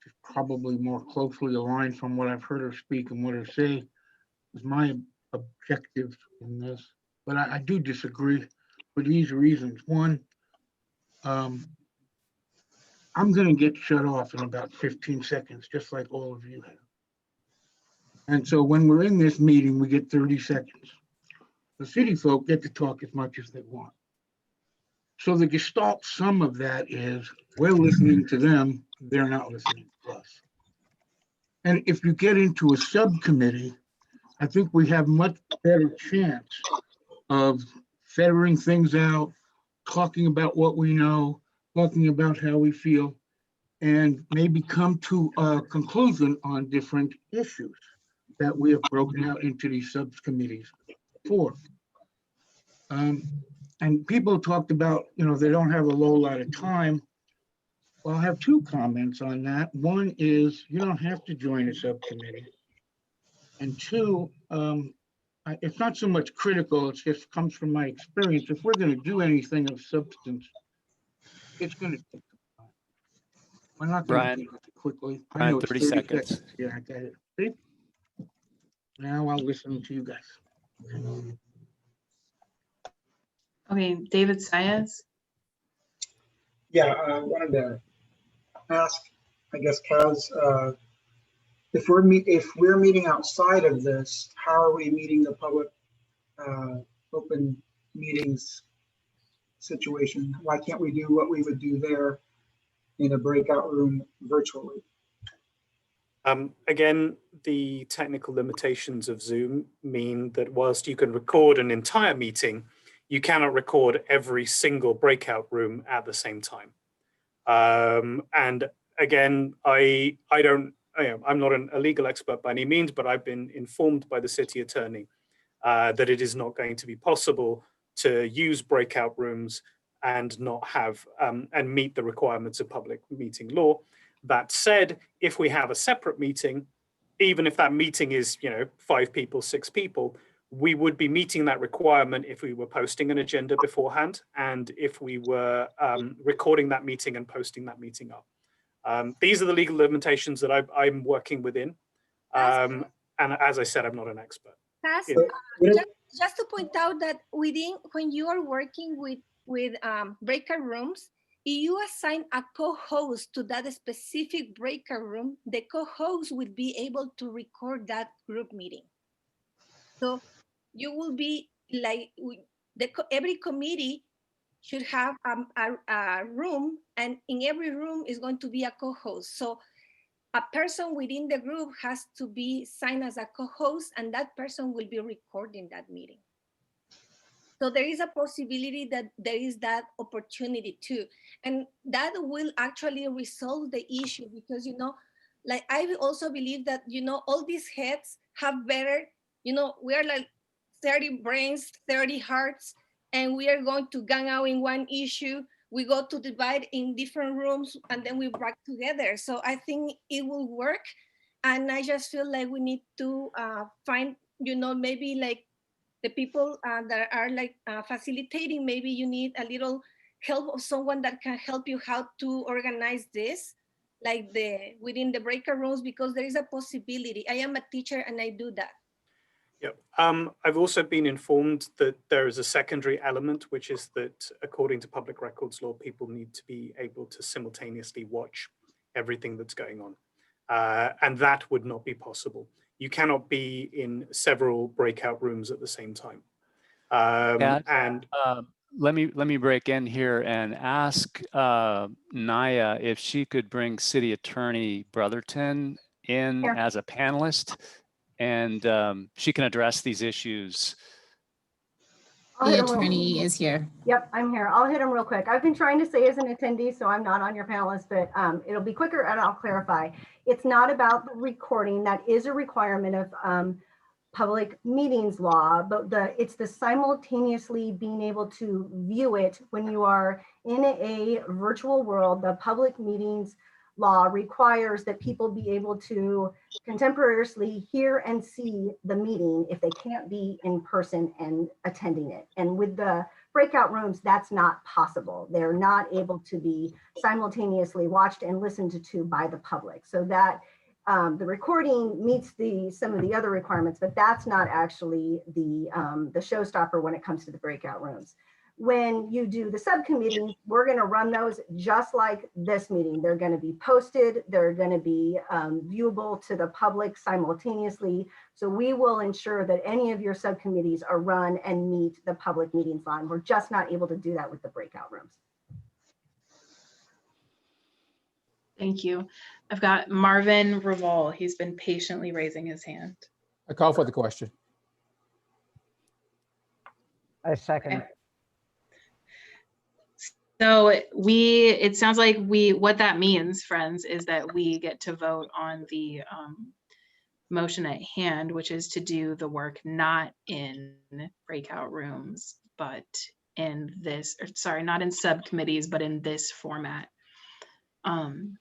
It's probably more closely aligned from what I've heard her speak and what her say is my objective in this. But I do disagree for these reasons. One, I'm going to get shut off in about 15 seconds, just like all of you have. And so when we're in this meeting, we get 30 seconds. The city folk get to talk as much as they want. So the gestalt sum of that is we're listening to them, they're not listening to us. And if you get into a subcommittee, I think we have much better chance of figuring things out, talking about what we know, talking about how we feel, and maybe come to a conclusion on different issues that we have broken out into these subcommittees for. And people talked about, they don't have a low lot of time. Well, I have two comments on that. One is you don't have to join a subcommittee. And two, it's not so much critical, it just comes from my experience. If we're going to do anything of substance, it's going to take time. We're not going to do it quickly. I know it's 30 seconds. Yeah, I got it. See? Now I'll listen to you guys. Okay, David Saez. Yeah, I wanted to ask, I guess, Kaz, if we're meeting outside of this, how are we meeting the public open meetings situation? Why can't we do what we would do there in a breakout room virtually? Again, the technical limitations of Zoom mean that whilst you can record an entire meeting, you cannot record every single breakout room at the same time. And again, I'm not a legal expert by any means, but I've been informed by the city attorney that it is not going to be possible to use breakout rooms and not have and meet the requirements of public meeting law. That said, if we have a separate meeting, even if that meeting is 5 people, 6 people, we would be meeting that requirement if we were posting an agenda beforehand and if we were recording that meeting and posting that meeting up. These are the legal limitations that I'm working within. And as I said, I'm not an expert. Just to point out that when you are working with breakout rooms, if you assign a co-host to that specific breakout room, the co-host will be able to record that group meeting. So you will be like, every committee should have a room, and in every room is going to be a co-host. So a person within the group has to be signed as a co-host, and that person will be recording that meeting. So there is a possibility that there is that opportunity too. And that will actually resolve the issue because, like I also believe that, all these heads have better, we are like 30 brains, 30 hearts, and we are going to gang out in one issue. We go to divide in different rooms and then we back together. So I think it will work. And I just feel like we need to find, maybe like the people that are like facilitating, maybe you need a little help of someone that can help you how to organize this, like within the breakout rooms, because there is a possibility. I am a teacher and I do that. Yep. I've also been informed that there is a secondary element, which is that according to public records law, people need to be able to simultaneously watch everything that's going on. And that would not be possible. You cannot be in several breakout rooms at the same time. Let me break in here and ask Naya if she could bring City Attorney Brotherton in Here. as a panelist, and she can address these issues. The attorney is here. Yep, I'm here. I'll hit them real quick. I've been trying to say as an attendee, so I'm not on your panelist, but it'll be quicker and I'll clarify. It's not about the recording. That is a requirement of public meetings law, but it's the simultaneously being able to view it when you are in a virtual world. The public meetings law requires that people be able to contemporaneously hear and see the meeting if they can't be in person and attending it. And with the breakout rooms, that's not possible. They're not able to be simultaneously watched and listened to by the public. So that the recording meets some of the other requirements, but that's not actually the showstopper when it comes to the breakout rooms. When you do the subcommittee, we're going to run those just like this meeting. They're going to be posted. They're going to be viewable to the public simultaneously. So we will ensure that any of your subcommittees are run and meet the public meetings law. We're just not able to do that with the breakout rooms. Thank you. I've got Marvin Revol. He's been patiently raising his hand. I call for the question. I second. Okay. So it sounds like what that means, friends, is that we get to vote on the motion at hand, which is to do the work not in breakout rooms, but in this, or sorry, not in subcommittees, but in this format. I'm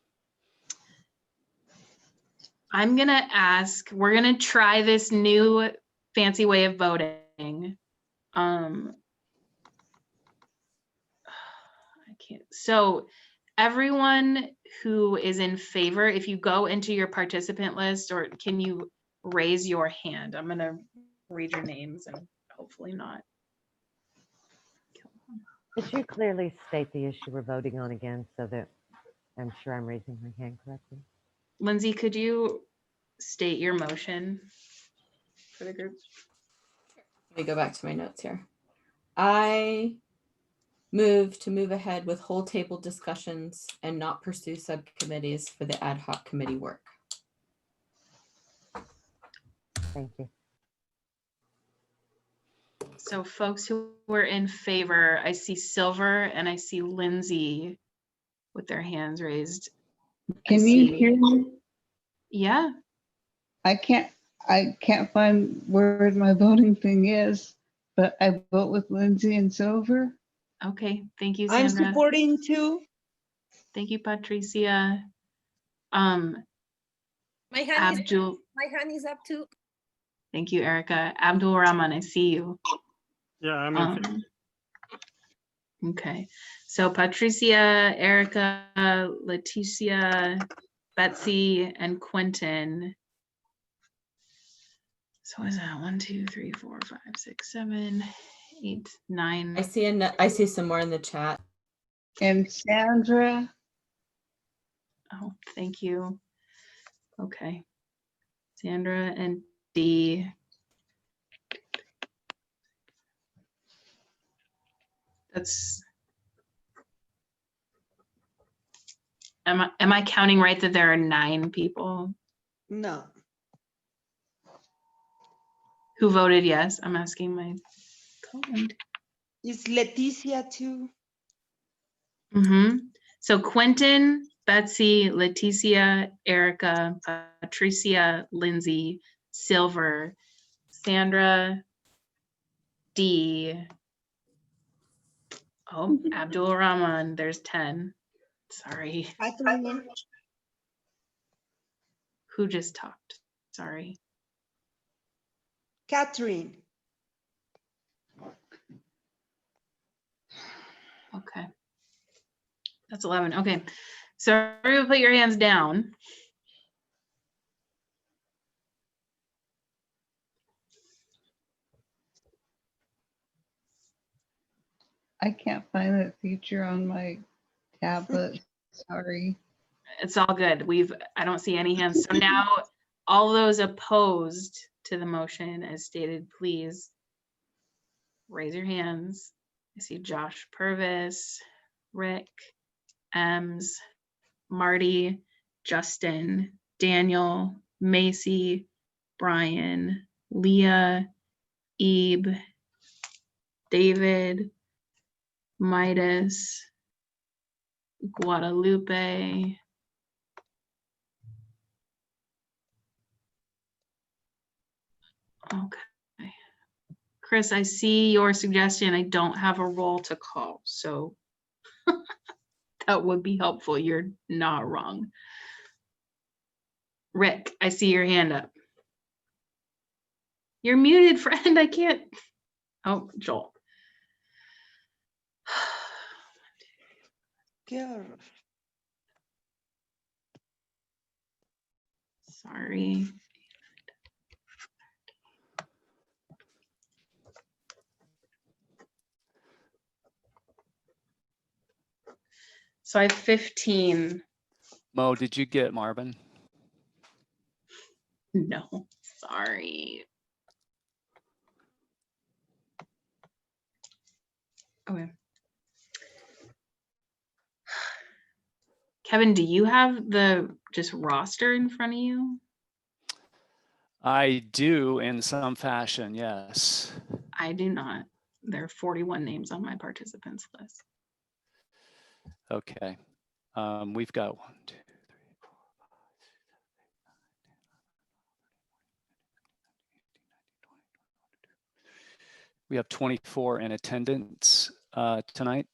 gonna ask, we're gonna try this new fancy way of voting. So everyone who is in favor, if you go into your participant list, or can you raise your hand? I'm gonna read your names and hopefully not. Could you clearly state the issue we're voting on again so that I'm sure I'm raising my hand correctly? Lindsay, could you state your motion for the group? Let me go back to my notes here. I move to move ahead with whole table discussions and not pursue subcommittees for the ad hoc committee work. Thank you. So folks who were in favor, I see Silver and I see Lindsay with their hands raised. Can you hear me? Yeah. I can't find where my voting thing is, but I vote with Lindsay and Silver. Okay, thank you, Sandra. I'm supporting too. Thank you, Patricia. My hand is up too. Thank you, Erica. Abdul Rahman, I see you. Yeah, I'm in favor. Okay, so Patricia, Erica, Leticia, Betsy, and Quentin. So what is that? 1, 2, 3, 4, 5, 6, 7, 8, 9. I see some more in the chat. And Sandra. Oh, thank you. Okay. Sandra and Dee. Am I counting right that there are 9 people No. who voted yes? I'm asking my colleague. Is Leticia too? So Quentin, Betsy, Leticia, Erica, Patricia, Lindsay, Silver, Sandra, Dee. Oh, Abdul Rahman, there's 10. Sorry. Who just talked? Sorry. Catherine. Okay. That's 11. Okay. So everyone put your hands down. I can't find that feature on my tablet. Sorry. It's all good. I don't see any hands. So now all those opposed to the motion as stated, please raise your hands. I see Josh Purvis, Rick, Ems, Marty, Justin, Daniel, Macy, Brian, Leah, Ebe, David, Midas, Guadalupe, okay. Chris, I see your suggestion. I don't have a roll to call, so that would be helpful. You're not wrong. Rick, I see your hand up. You're muted, friend. I can't. Oh, Joel. Girl. Sorry. So I have 15. Mo, did you get Marvin? No, sorry. Okay. Kevin, do you have the just roster in front of you? I do in some fashion, yes. I do not. There are 41 names on my participants list. Okay. We've got 1, 2, 3, 4, 5, 6, 7, 8, 9, 10, 11, 12, 13, 14, 15, 16, 17, 18, 19, 20, 21, 22. We have 24 in attendance tonight.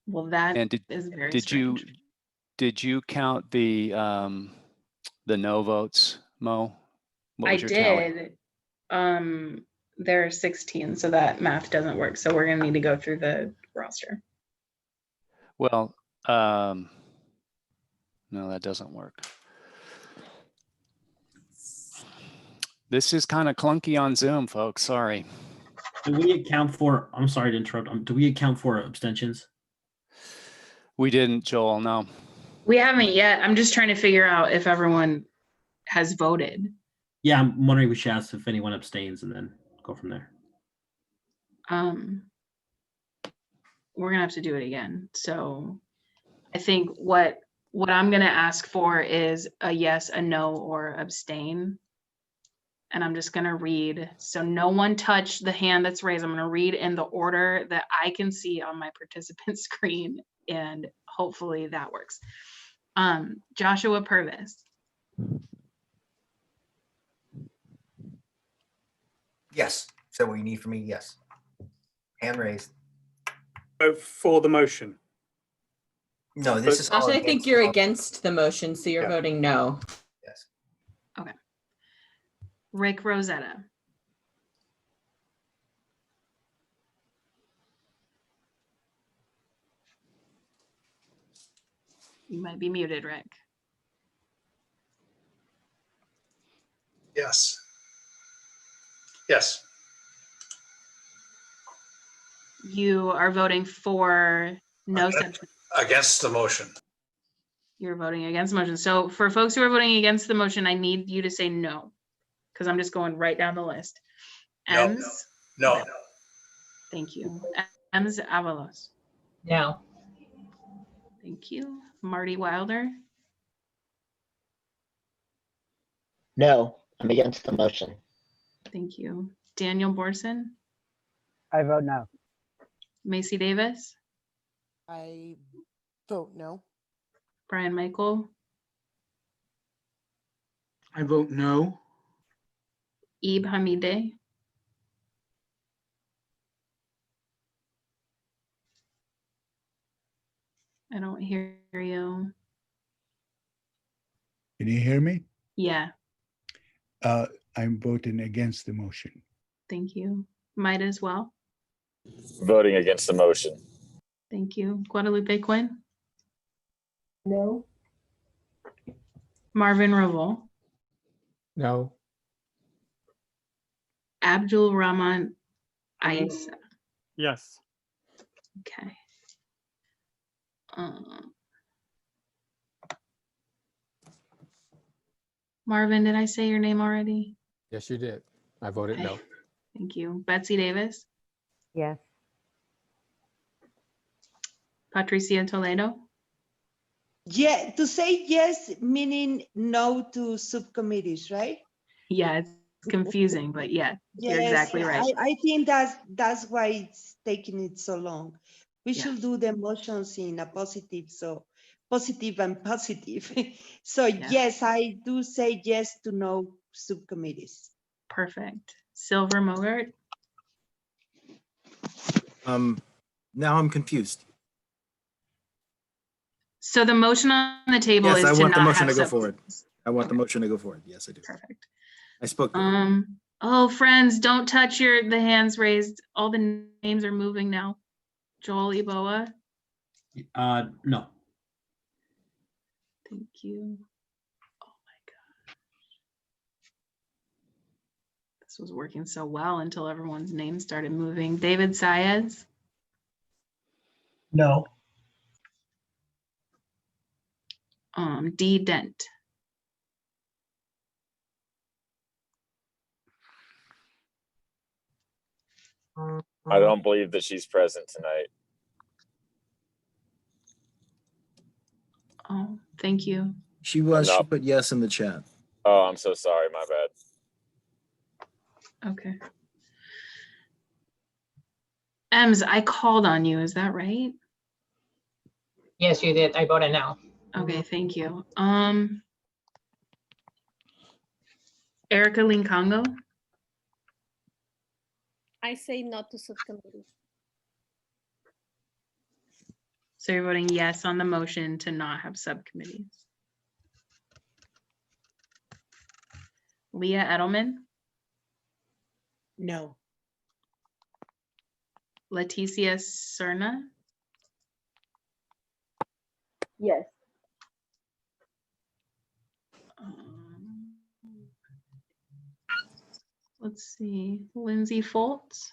Well, that And is very did you strange. did you count the no votes, Mo? What I was your tally? did. There are 16, so that math doesn't work. So we're gonna need to go through the roster. Well, no, that doesn't work. This is kind of clunky on Zoom, folks. Sorry. Do we account for, I'm sorry to interrupt, do we account for abstentions? We didn't, Joel, no. We haven't yet. I'm just trying to figure out if everyone has voted. Yeah, I'm wondering if we should ask if anyone abstains and then go from there. We're gonna have to do it again. So I think what I'm gonna ask for is a yes, a no, or abstain. And I'm just gonna read. So no one touch the hand that's raised. I'm gonna read in the order that I can see on my participant screen, and hopefully that works. Josua Purvis. Yes. So what you need from me? Yes. Hand raised. Vote for the motion. No, this is all Josh, I think against you're all- against the motion, so you're Yeah. voting no. Yes. Okay. Rick Rosetta. You might be muted, Rick. Yes. Yes. You are voting for no substitute. Against the motion. You're voting against the motion. So for folks who are voting against the motion, I need you to say no, because I'm just going right down the list. No. Ems. No. Thank you. Ems Avalos. No. Thank you. Marty Wilder. No, I'm against the motion. Thank you. Daniel Borson. I vote no. Macy Davis. I vote no. Brian Michael. I vote no. Ebe Hamide. I don't hear you. Can you hear me? Yeah, I'm voting against the motion. thank you. Midas Well, Voting against the motion. thank you. Guadalupe Quinn, No. Marvin Revel, No. Abdul Rahman Isa. Yes. Okay. Marvin, did I say your name already? Yes, you did. I voted no. Okay, thank you. Betsy Davis, Yes. Patricia Toledo, Yeah, to say yes meaning no to subcommittees, right? yeah, it's confusing, but yeah, you're Yes, exactly right. I think that's why it's taking it so long. We Yeah. should do the motions in a positive, so positive and positive. So yes, I do say yes to no subcommittees. Perfect. Silver Mogart, Now I'm confused. so the motion on the table Yes, is I to want the not motion have to go forward. subcommittees. I want the motion to go forward. Yes, I do. Perfect. I spoke. Oh, friends, don't touch the hands raised. All the names are moving now. Joel Eboa, No. thank you. Oh my God. This was working so well until everyone's names started moving. David Saez, No. D Dent, I don't believe that she's present tonight. oh, thank you. She was. No. She put yes in the chat. Oh, I'm so sorry. My bad. Okay. Ems, I called on you, is that right? Yes, you did. I voted no. Okay, thank you. Erica Lincongo, I say no to subcommittees. so you're voting yes on the motion to not have subcommittees. Leah Edelman, No. Leticia Serna, Yes. let's see, Lindsay Foltz,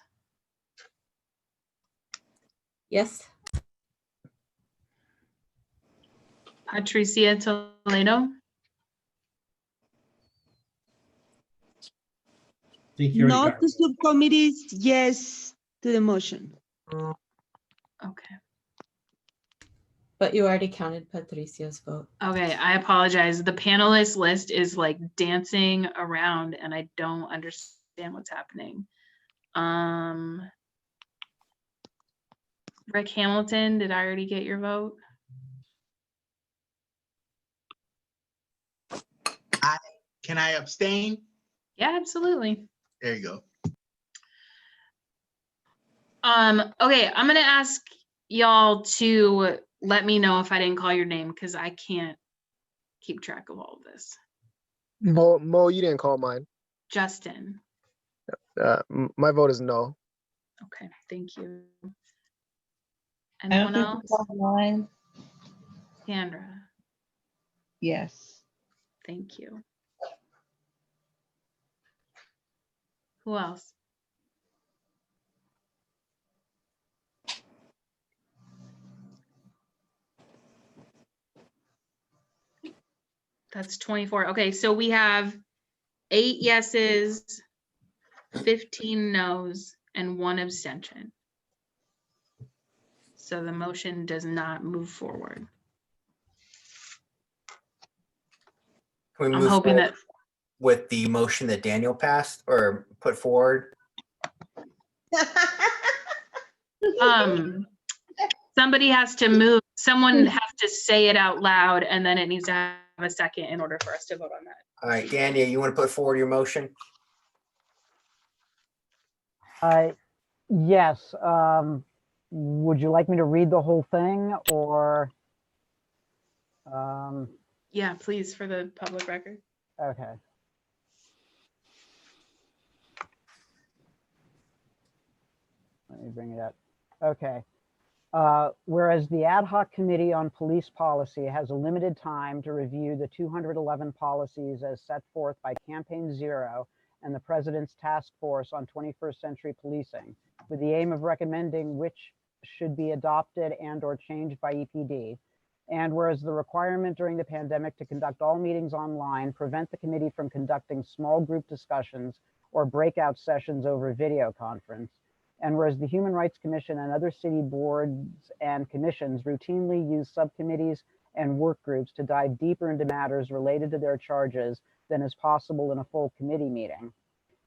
Yes. Patricia Toledo, Not to subcommittees, yes to the motion. okay. But you already counted Patricia's vote. Okay, I apologize. The panelist list is like dancing around and I don't understand what's happening. Rick Hamilton, did I already get your vote? Can I abstain? Yeah, absolutely. There you go. Okay, I'm gonna ask y'all to let me know if I didn't call your name because I can't keep track of all of this. Mo, you didn't call mine. Justin, My vote is no. okay, thank you. I don't Anyone think else? it's online. Sandra, Yes. thank you. Who else? That's 24. Okay, so we have 8 yeses, 15 noes, and 1 abstention. So the motion does not move forward. Can we I'm move hoping forward with the motion that Daniel passed or put forward? Somebody has to move, someone has to say it out loud, and then it needs to have a second in order for us to vote on that. All right, Daniel, you want to put forward your motion? Yes. Would you like me to read the whole thing or? Yeah, please, for the public record. Okay. Let me bring it up. Okay. Whereas the ad hoc committee on police policy has a limited time to review the 211 policies as set forth by Campaign Zero and the President's Task Force on 21st Century Policing, with the aim of recommending which should be adopted and or changed by EPD. And whereas the requirement during the pandemic to conduct all meetings online prevent the committee from conducting small group discussions or breakout sessions over video conference. And whereas the Human Rights Commission and other city boards and commissions routinely use subcommittees and work groups to dive deeper into matters related to their charges than is possible in a full committee meeting.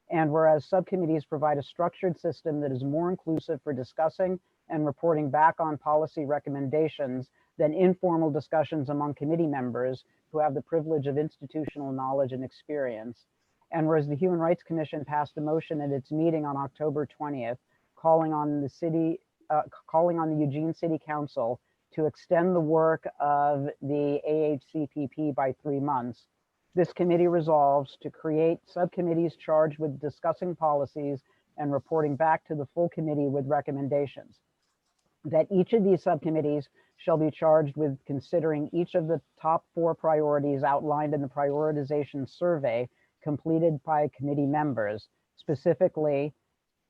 And whereas subcommittees provide a structured system that is more inclusive for discussing and reporting back on policy recommendations than informal discussions among committee members who have the privilege of institutional knowledge and experience. And whereas the Human Rights Commission passed a motion at its meeting on October 20th, calling on the Eugene City Council to extend the work of the AHCPP by 3 months. This committee resolves to create subcommittees charged with discussing policies and reporting back to the full committee with recommendations. That each of these subcommittees shall be charged with considering each of the top 4 priorities outlined in the prioritization survey completed by committee members, specifically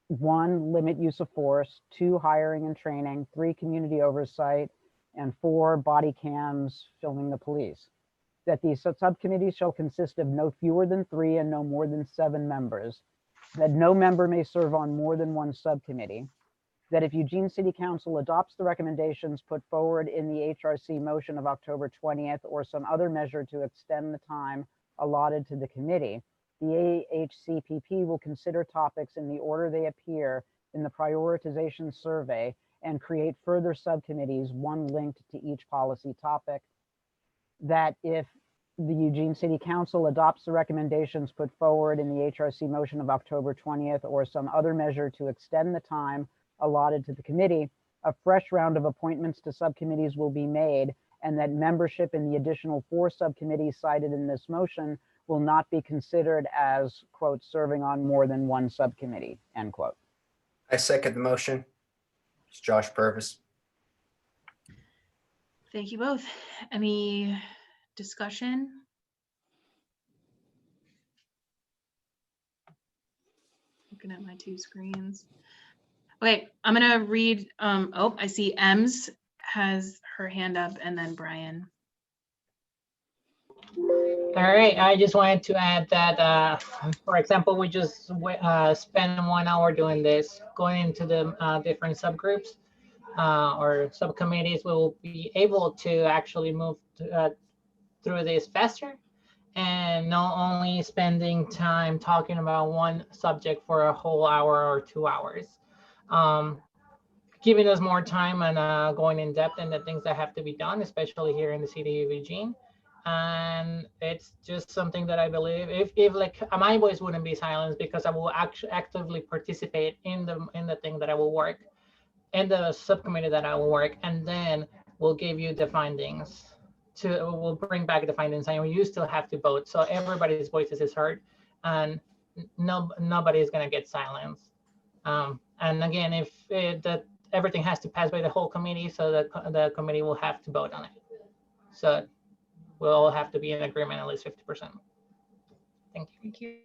1, limit use of force, 2, hiring and training, 3, community oversight, and 4, body cams filming the police. That these subcommittees shall consist of no fewer than 3 and no more than 7 members. That no member may serve on more than 1 subcommittee. That if Eugene City Council adopts the recommendations put forward in the HRC motion of October 20th or some other measure to extend the time allotted to the committee, the AHCPP will consider topics in the order they appear in the prioritization survey and create further subcommittees, 1 linked to each policy topic. That if the Eugene City Council adopts the recommendations put forward in the HRC motion of October 20th or some other measure to extend the time allotted to the committee, a fresh round of appointments to subcommittees will be made, and that membership in the additional 4 subcommittees cited in this motion will not be considered as, quote, serving on more than 1 subcommittee, end quote. I second the motion. It's Josh Purvis. Thank you both. Any discussion? Looking at my 2 screens. Okay, I'm gonna read, oh, I see Ems has her hand up and then Brian. All right, I just wanted to add that, for example, we just spent 1 hour doing this, going into the different subgroups or subcommittees. We will be able to actually move through this faster and not only spending time talking about 1 subject for a whole hour or 2 hours. Giving us more time and going in depth in the things that have to be done, especially here in the city of Eugene. And it's just something that I believe if like my voice wouldn't be silenced because I will actually actively participate in the thing that I will work, in the subcommittee that I will work, and then we'll give you the findings. We'll bring back the findings, and you still have to vote, so everybody's voices is heard, and nobody is gonna get silenced. And again, if everything has to pass by the whole committee, so the committee will have to vote on it. So we'll all have to be in agreement at least 50%. Thank you. Thank you.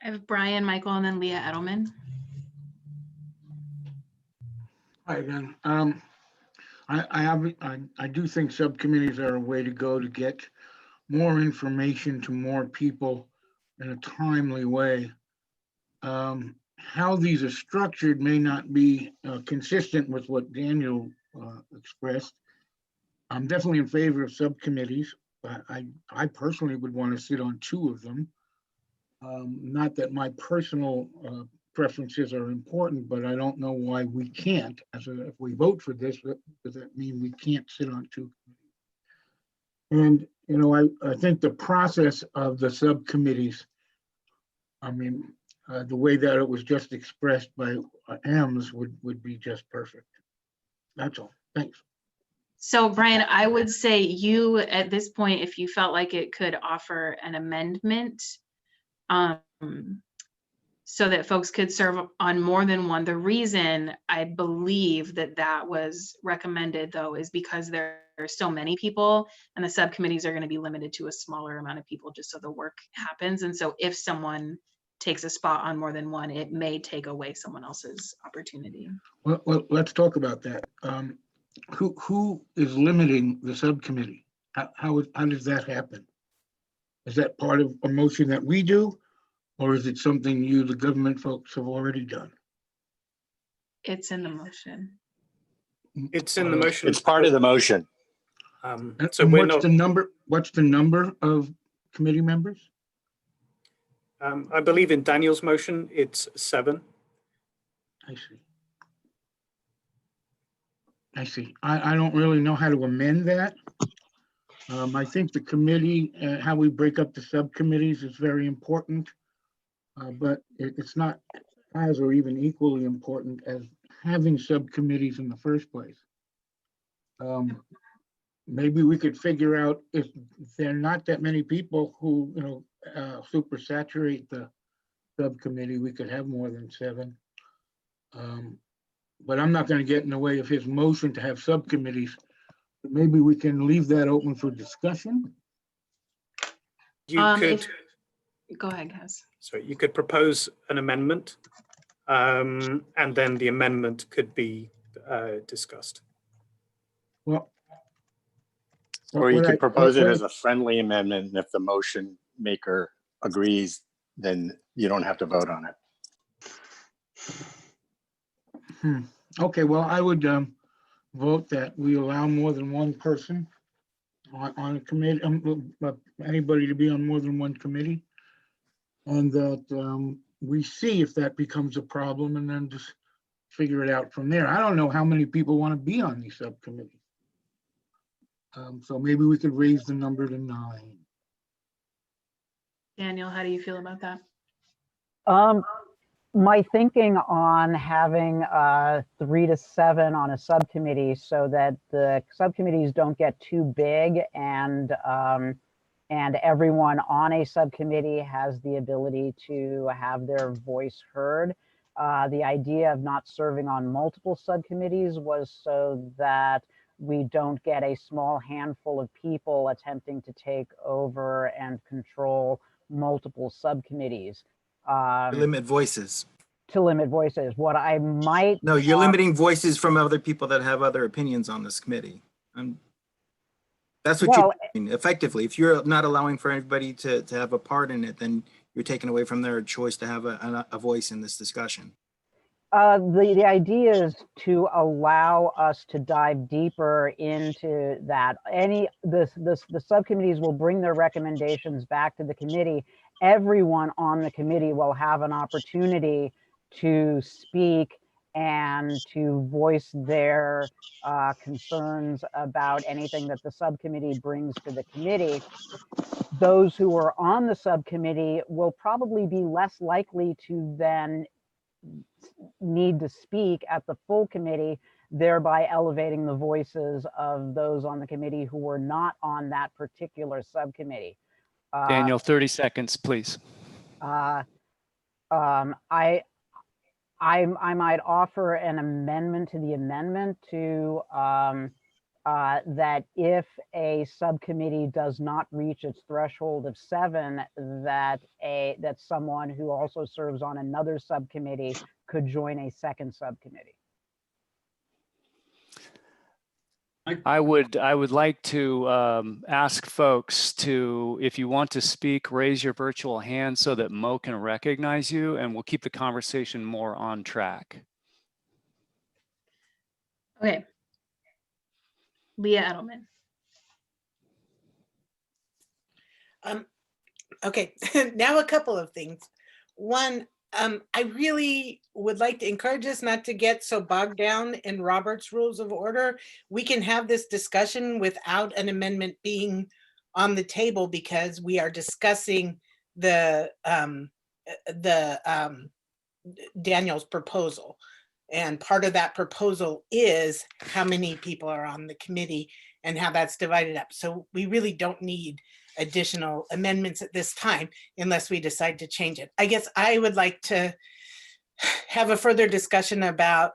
I have Brian, Michael, and then Leah Edelman. Hi again. I do think subcommittees are a way to go to get more information to more people in a timely way. How these are structured may not be consistent with what Daniel expressed. I'm definitely in favor of subcommittees. I personally would want to sit on 2 of them. Not that my personal preferences are important, but I don't know why we can't. If we vote for this, does that mean we can't sit on 2 committees? And, I think the process of the subcommittees, the way that it was just expressed by Ems would be just perfect. That's all. Thanks. So Brian, I would say you at this point, if you felt like it could offer an amendment, so that folks could serve on more than one. The reason I believe that that was recommended though is because there are so many people and the subcommittees are going to be limited to a smaller amount of people just so the work happens. And so if someone takes a spot on more than one, it may take away someone else's opportunity. Well, let's talk about that. Who is limiting the subcommittee? How does that happen? Is that part of a motion that we do? Or is it something you, the government folks, have already done? It's in the motion. It's in the motion. It's part of the motion. So we're what's not. the number? What's the number of committee members? I believe in Daniel's motion, it's 7. I see. I see. I don't really know how to amend that. I think the committee, how we break up the subcommittees is very important. But it's not as or even equally important as having subcommittees in the first place. Maybe we could figure out if there are not that many people who, super saturate the subcommittee, we could have more than 7. But I'm not going to get in the way of his motion to have subcommittees. Maybe we can leave that open for discussion. You could. Go ahead, guys. So you could propose an amendment, and then the amendment could be discussed. Well, or you could propose it as a friendly amendment, and if the motion maker agrees, then you don't have to vote on it. Okay, well, I would vote that we allow more than one person on a committee, anybody to be on more than one committee. And that we see if that becomes a problem and then just figure it out from there. I don't know how many people want to be on these subcommittees. So maybe we could raise the number to 9. Daniel, how do you feel about that? My thinking on having 3 to 7 on a subcommittee so that the subcommittees don't get too big and everyone on a subcommittee has the ability to have their voice heard. The idea of not serving on multiple subcommittees was so that we don't get a small handful of people attempting to take over and control multiple subcommittees. Limit voices. To limit voices. What I might... No, you're limiting voices from other people that have other opinions on this committee. That's what you're doing effectively. If you're not allowing for anybody to have a part in it, then you're taking away from their choice to have a voice in this discussion. The idea is to allow us to dive deeper into that. The subcommittees will bring their recommendations back to the committee. Everyone on the committee will have an opportunity to speak and to voice their concerns about anything that the subcommittee brings to the committee. Those who are on the subcommittee will probably be less likely to then need to speak at the full committee, thereby elevating the voices of those on the committee who were not on that particular subcommittee. Daniel, 30 seconds, please. I might offer an amendment to the amendment to that if a subcommittee does not reach its threshold of 7, that someone who also serves on another subcommittee could join a second subcommittee. I would like to ask folks to, if you want to speak, raise your virtual hand so that Mo can recognize you, and we'll keep the conversation more on track. Okay. Leah Edelman. Okay, now a couple of things. One, I really would like to encourage us not to get so bogged down in Robert's Rules of Order. We can have this discussion without an amendment being on the table because we are discussing the Daniel's proposal. And part of that proposal is how many people are on the committee and how that's divided up. So we really don't need additional amendments at this time unless we decide to change it. I guess I would like to have a further discussion about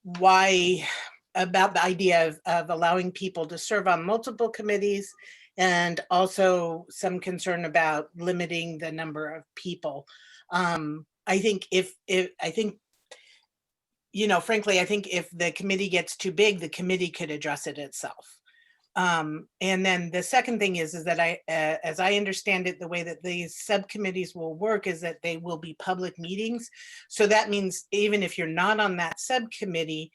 why, about the idea of allowing people to serve on multiple committees, and also some concern about limiting the number of people. I think frankly, I think if the committee gets too big, the committee could address it itself. And then the second thing is that as I understand it, the way that these subcommittees will work is that they will be public meetings. So that means even if you're not on that subcommittee,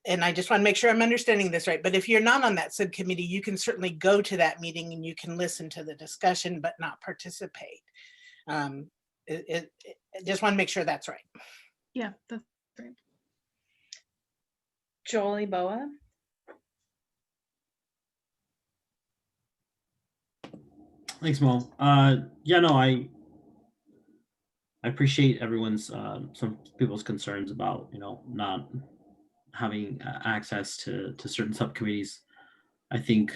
and I just want to make sure I'm understanding this right, but if you're not on that subcommittee, you can certainly go to that meeting and you can listen to the discussion, but not participate. I just want to make sure that's right. Yeah, that's right. Jolie Boa. Thanks, Mo. Yeah, no, I appreciate everyone's some people's concerns about not having access to certain subcommittees. I think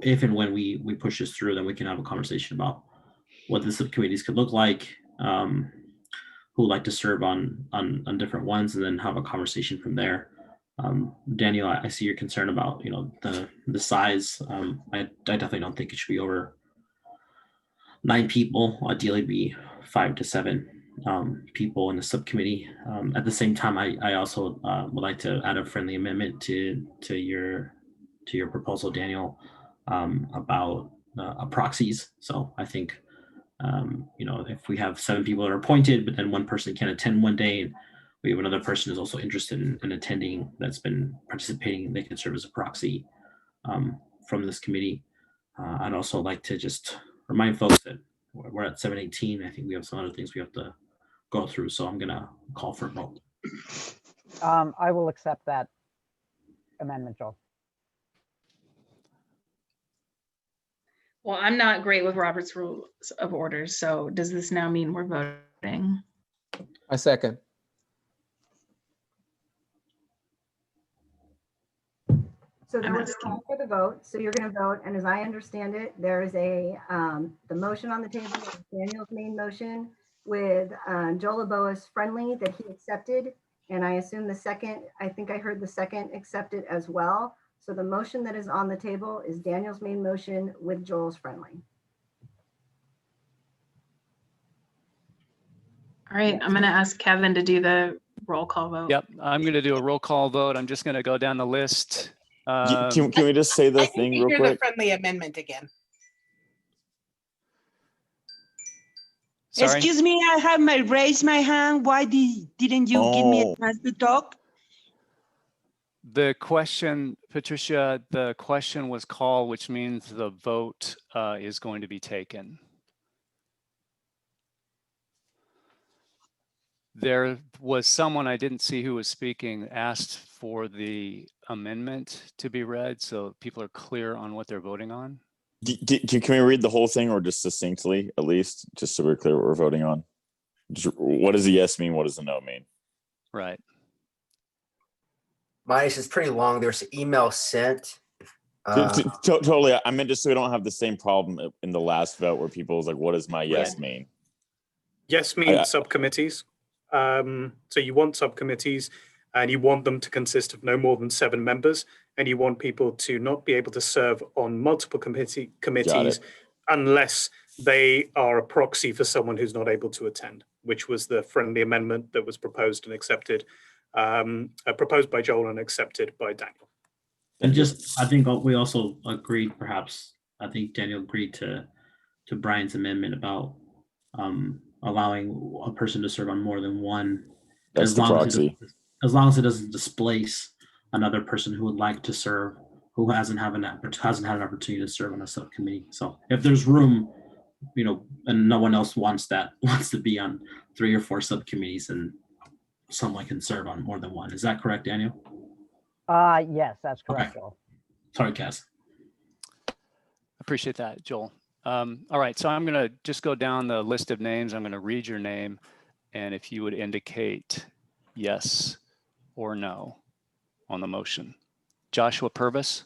if and when we push this through, then we can have a conversation about what the subcommittees could look like, who would like to serve on different ones, and then have a conversation from there. Daniel, I see your concern about the size. I definitely don't think it should be over 9 people. Ideally, be 5 to 7 people in the subcommittee. At the same time, I also would like to add a friendly amendment to your proposal, Daniel, about proxies. So I think if we have 7 people that are appointed, but then one person can attend one day, and we have another person who's also interested in attending, that's been participating, and they can serve as a proxy from this committee. I'd also like to just remind folks that we're at 7:18. I think we have some other things we have to go through, so I'm gonna call for a vote. I will accept that amendment, Joel. Well, I'm not great with Robert's Rules of Orders, so does this now mean we're voting? I second. So there was a call for the vote. So you're going to vote, and as I understand it, there is the motion on the table, Daniel's main motion, with Joel Boa's friendly that he accepted, and I assume the second. I think I heard the second accepted as well. So the motion that is on the table is Daniel's main motion with Joel's friendly. All right, I'm going to ask Kevin to do the roll call vote. Yep, I'm going to do a roll call vote. I'm just going to go down the list. Can we just say the thing real Hear quick? the friendly amendment again. Sorry? Excuse me, I have raised my hand. Why didn't you give me a chance to talk? The question, Patricia, the question was called, which means the vote is going to be taken. There was someone, I didn't see who was speaking, asked for the amendment to be read so people are clear on what they're voting on. Can we read the whole thing, or just succinctly, at least, just so we're clear what we're voting on? What does a yes mean? What does a no mean? Right. Midas is pretty long. There's an email sent. Totally. I meant just so we don't have the same problem in the last vote where people was like, what does my yes mean? Yes means subcommittees. So you want subcommittees, and you want them to consist of no more than 7 members, and you want people to not be able to serve on multiple committees unless they are a proxy for someone who's not able to attend, which was the friendly amendment that was proposed and accepted, proposed by Joel and accepted by Daniel. And just, I think we also agreed, perhaps, I think Daniel agreed to Brian's amendment about allowing a person to serve on more than one. That's the proxy. As long as it doesn't displace another person who would like to serve, who hasn't had an opportunity to serve on a subcommittee. So if there's room, and no one else wants to be on 3 or 4 subcommittees, and someone can serve on more than one. Is that correct, Daniel? Yes, that's correct, Okay. Joel. Sorry, Cass. Appreciate that, Joel. All right, so I'm going to just go down the list of names. I'm going to read your name. And if you would indicate yes or no on the motion. Josua Purvis,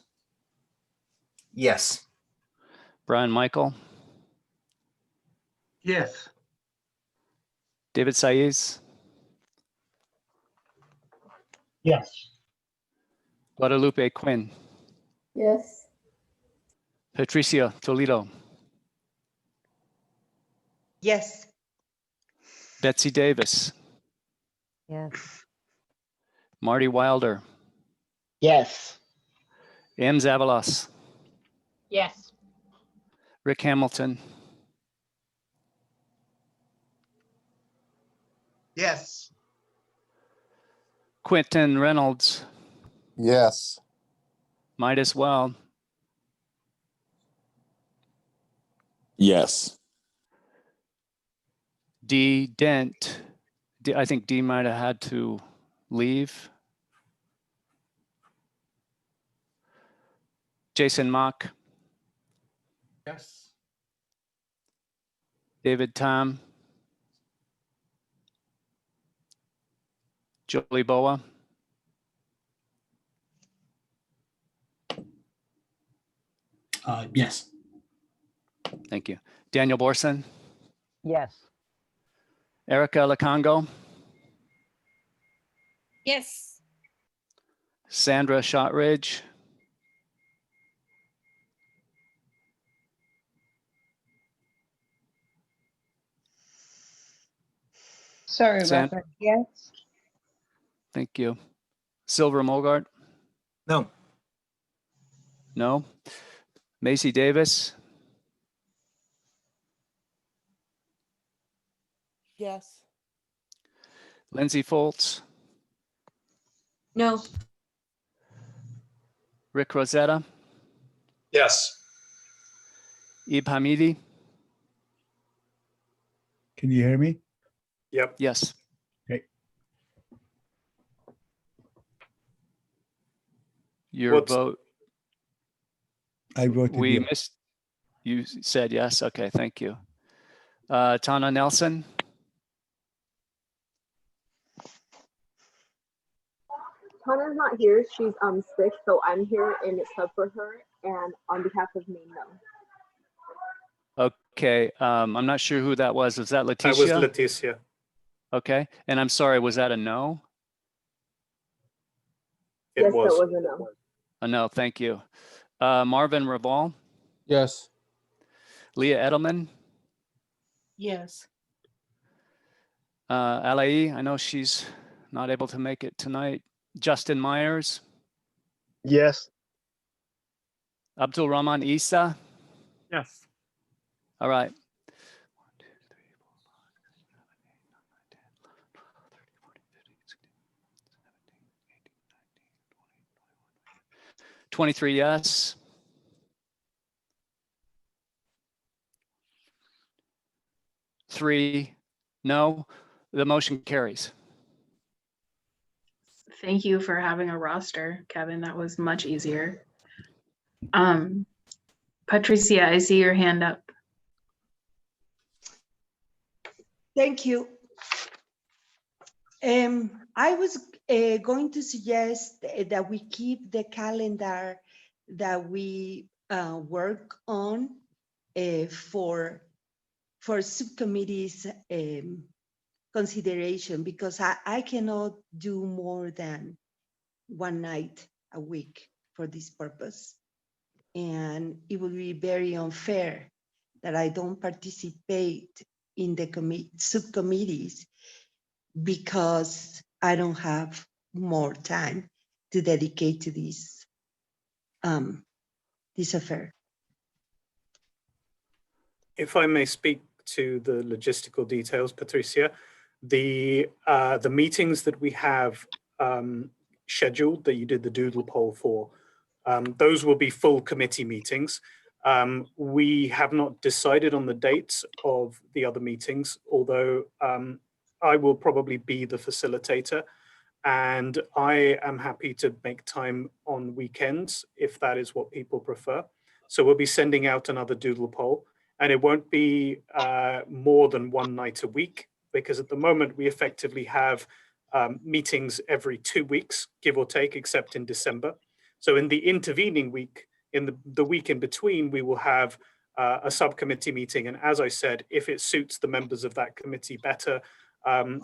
Yes. Brian Michael, Yes. David Saiz, Yes. Guadalupe Quinn, Yes. Patricia Toledo, Yes. Betsy Davis, Yes. Marty Wilder, Yes. M. Zavalos, Yes. Rick Hamilton, Yes. Quentin Reynolds, Yes. Midas Well, Yes. D. Dent. I think D might have had to leave. Jason Mock, Yes. David Tam, Jolie Boa, Yes. thank you. Daniel Borson, Yes. Erica Lacongo, Yes. Sandra Shotridge, Sorry about San, that. Yes. thank you. Silver Mogart, No. no. Macy Davis, Yes. Lindsay Foltz, No. Rick Rosetta, Yes. Ib Hamidi, Can you hear me? Yep. yes. Okay. Your What's- vote, I voted we yes. missed, you said yes, okay, thank you. Tana Nelson, Tana's not here. She's sick, so I'm here in sub for her and on behalf of me, no. okay, I'm not sure who that was. Was that That Leticia? was Leticia. Okay, and I'm sorry, was that a no? It Yes, was. that was a no. A no, thank you. Marvin Raval, Yes. Leah Edelman, Yes. Alain, I know she's not able to make it tonight. Justin Meyers, Yes. Abdul Rahman Isa. Yes. All right. 23 yes. Three no. The motion carries. Thank you for having a roster, Kevin. That was much easier. Patricia, I see your hand up. Thank you. I was going to suggest that we keep the calendar that we work on for subcommittees consideration, because I cannot do more than one night a week for this purpose. And it would be very unfair that I don't participate in the subcommittees because I don't have more time to dedicate to this affair. If I may speak to the logistical details, Patricia, the meetings that we have scheduled that you did the doodle poll for, those will be full committee meetings. We have not decided on the dates of the other meetings, although I will probably be the facilitator, and I am happy to make time on weekends if that is what people prefer. So we'll be sending out another doodle poll, and it won't be more than one night a week, because at the moment we effectively have meetings every 2 weeks, give or take, except in December. So in the intervening week, in the week in between, we will have a subcommittee meeting. And as I said, if it suits the members of that committee better,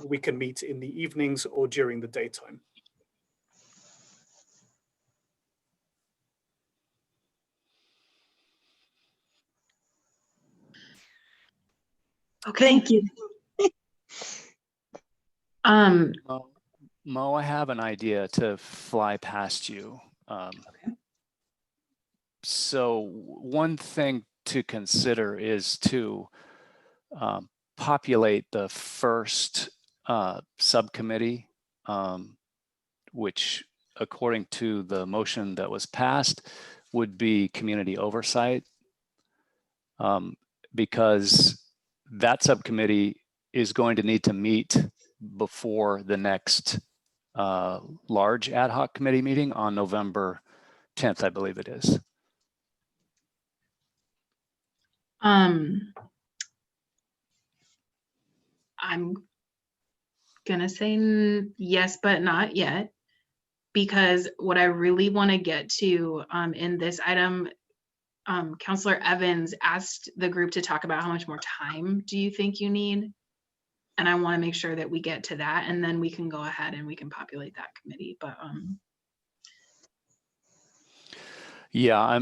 we can meet in the evenings or during the daytime. Okay. Thank you. Mo, I have an idea to fly past you. So one thing to consider is to populate the first subcommittee, which according to the motion that was passed would be community oversight, because that subcommittee is going to need to meet before the next large ad hoc committee meeting on November 10th, I believe it is. I'm gonna say yes, but not yet, because what I really want to get to in this item, Councillor Evans asked the group to talk about how much more time do you think you need? And I want to make sure that we get to that, and then we can go ahead and we can populate that committee. But yeah,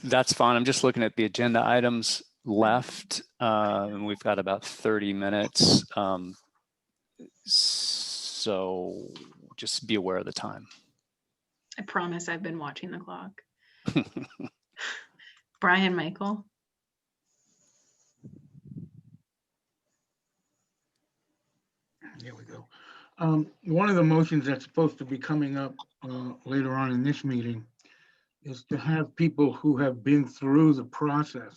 that's fine. I'm just looking at the agenda items left, and we've got about 30 minutes. So just be aware of the time. I promise I've been watching the clock. Brian Michael. There we go. One of the motions that's supposed to be coming up later on in this meeting is to have people who have been through the process,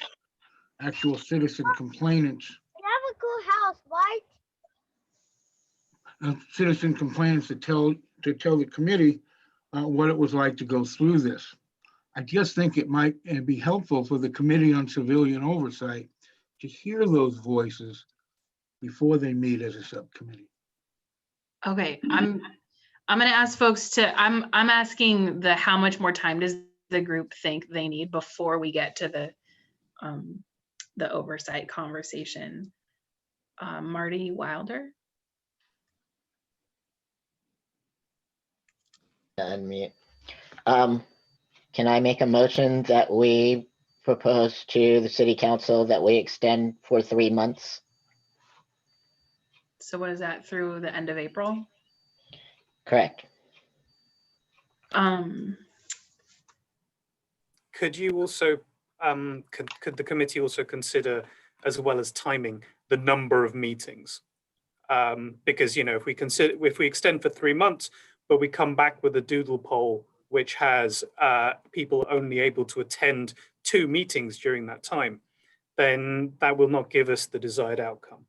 actual citizen complainants. You have a cool house, right? Citizen complainants to tell the committee what it was like to go through this. I just think it might be helpful for the Committee on Civilian Oversight to hear those voices before they meet as a subcommittee. Okay, I'm gonna ask folks to, I'm asking how much more time does the group think they need before we get to the oversight conversation. Marty Wilder. Unmute. Can I make a motion that we propose to the city council that we extend for 3 months? So what is that, through the end of April? Correct. Could you also, could the committee also consider, as well as timing, the number of meetings? Because, you know, if we extend for 3 months, but we come back with a doodle poll which has people only able to attend 2 meetings during that time, then that will not give us the desired outcome.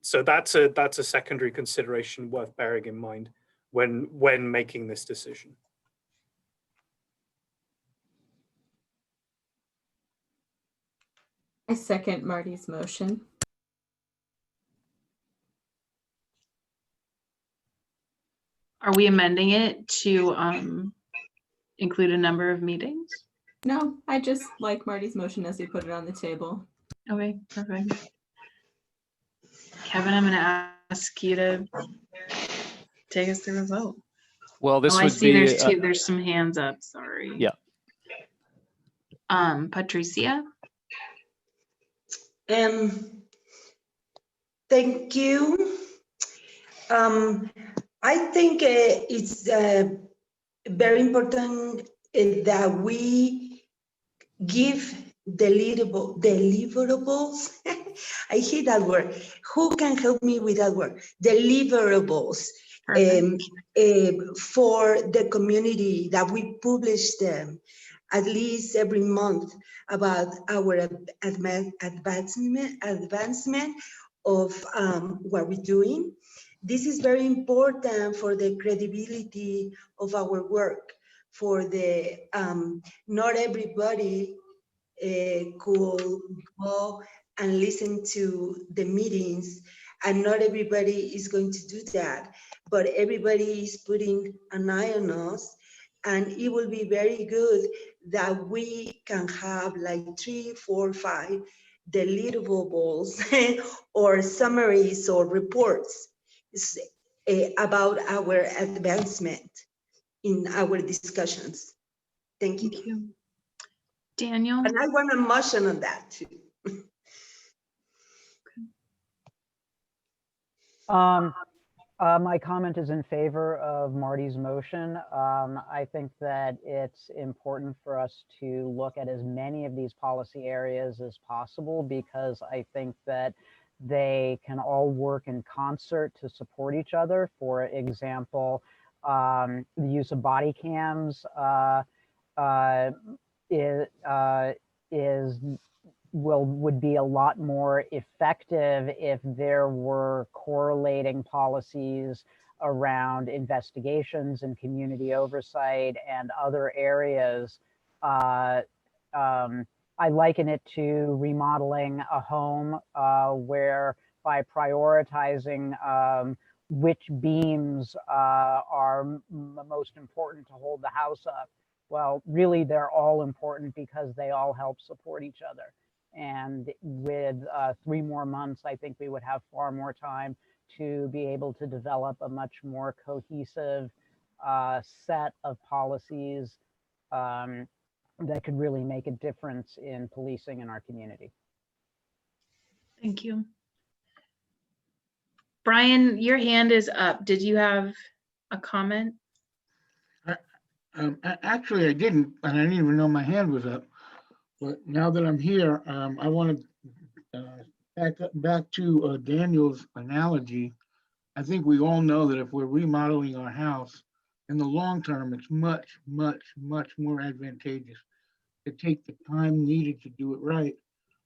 So that's a secondary consideration worth bearing in mind when making this decision. I second Marty's motion. Are we amending it to include a number of meetings? No, I just like Marty's motion as we put it on the table. Okay, perfect. Kevin, I'm gonna ask you to take us through the vote. Well, this I would see be there's some hands up, sorry. Yeah. Patricia. Thank you. I think it's very important that we give deliverables. I hate that word. Who can help me with that word? Deliverables for the community, that we publish them at least every month about our advancement of what we're doing. This is very important for the credibility of our work, for the, not everybody could go and listen to the meetings. And not everybody is going to do that, but everybody is putting an eye on us. And it will be very good that we can have like 3, 4, 5 deliverables or summaries or reports about our advancement in our discussions. Thank you. Thank you. Daniel? And I want a motion on that too. My comment is in favor of Marty's motion. I think that it's important for us to look at as many of these policy areas as possible, because I think that they can all work in concert to support each other. For example, the use of body cams would be a lot more effective if there were correlating policies around investigations and community oversight and other areas. I liken it to remodeling a home where by prioritizing which beams are most important to hold the house up. Well, really, they're all important because they all help support each other. And with 3 more months, I think we would have far more time to be able to develop a much more cohesive set of policies that could really make a difference in policing in our community. Thank you. Brian, your hand is up. Did you have a comment? Actually, I didn't, and I didn't even know my hand was up. But now that I'm here, I want to back to Daniel's analogy. I think we all know that if we're remodeling our house, in the long term, it's much, much, much more advantageous to take the time needed to do it right,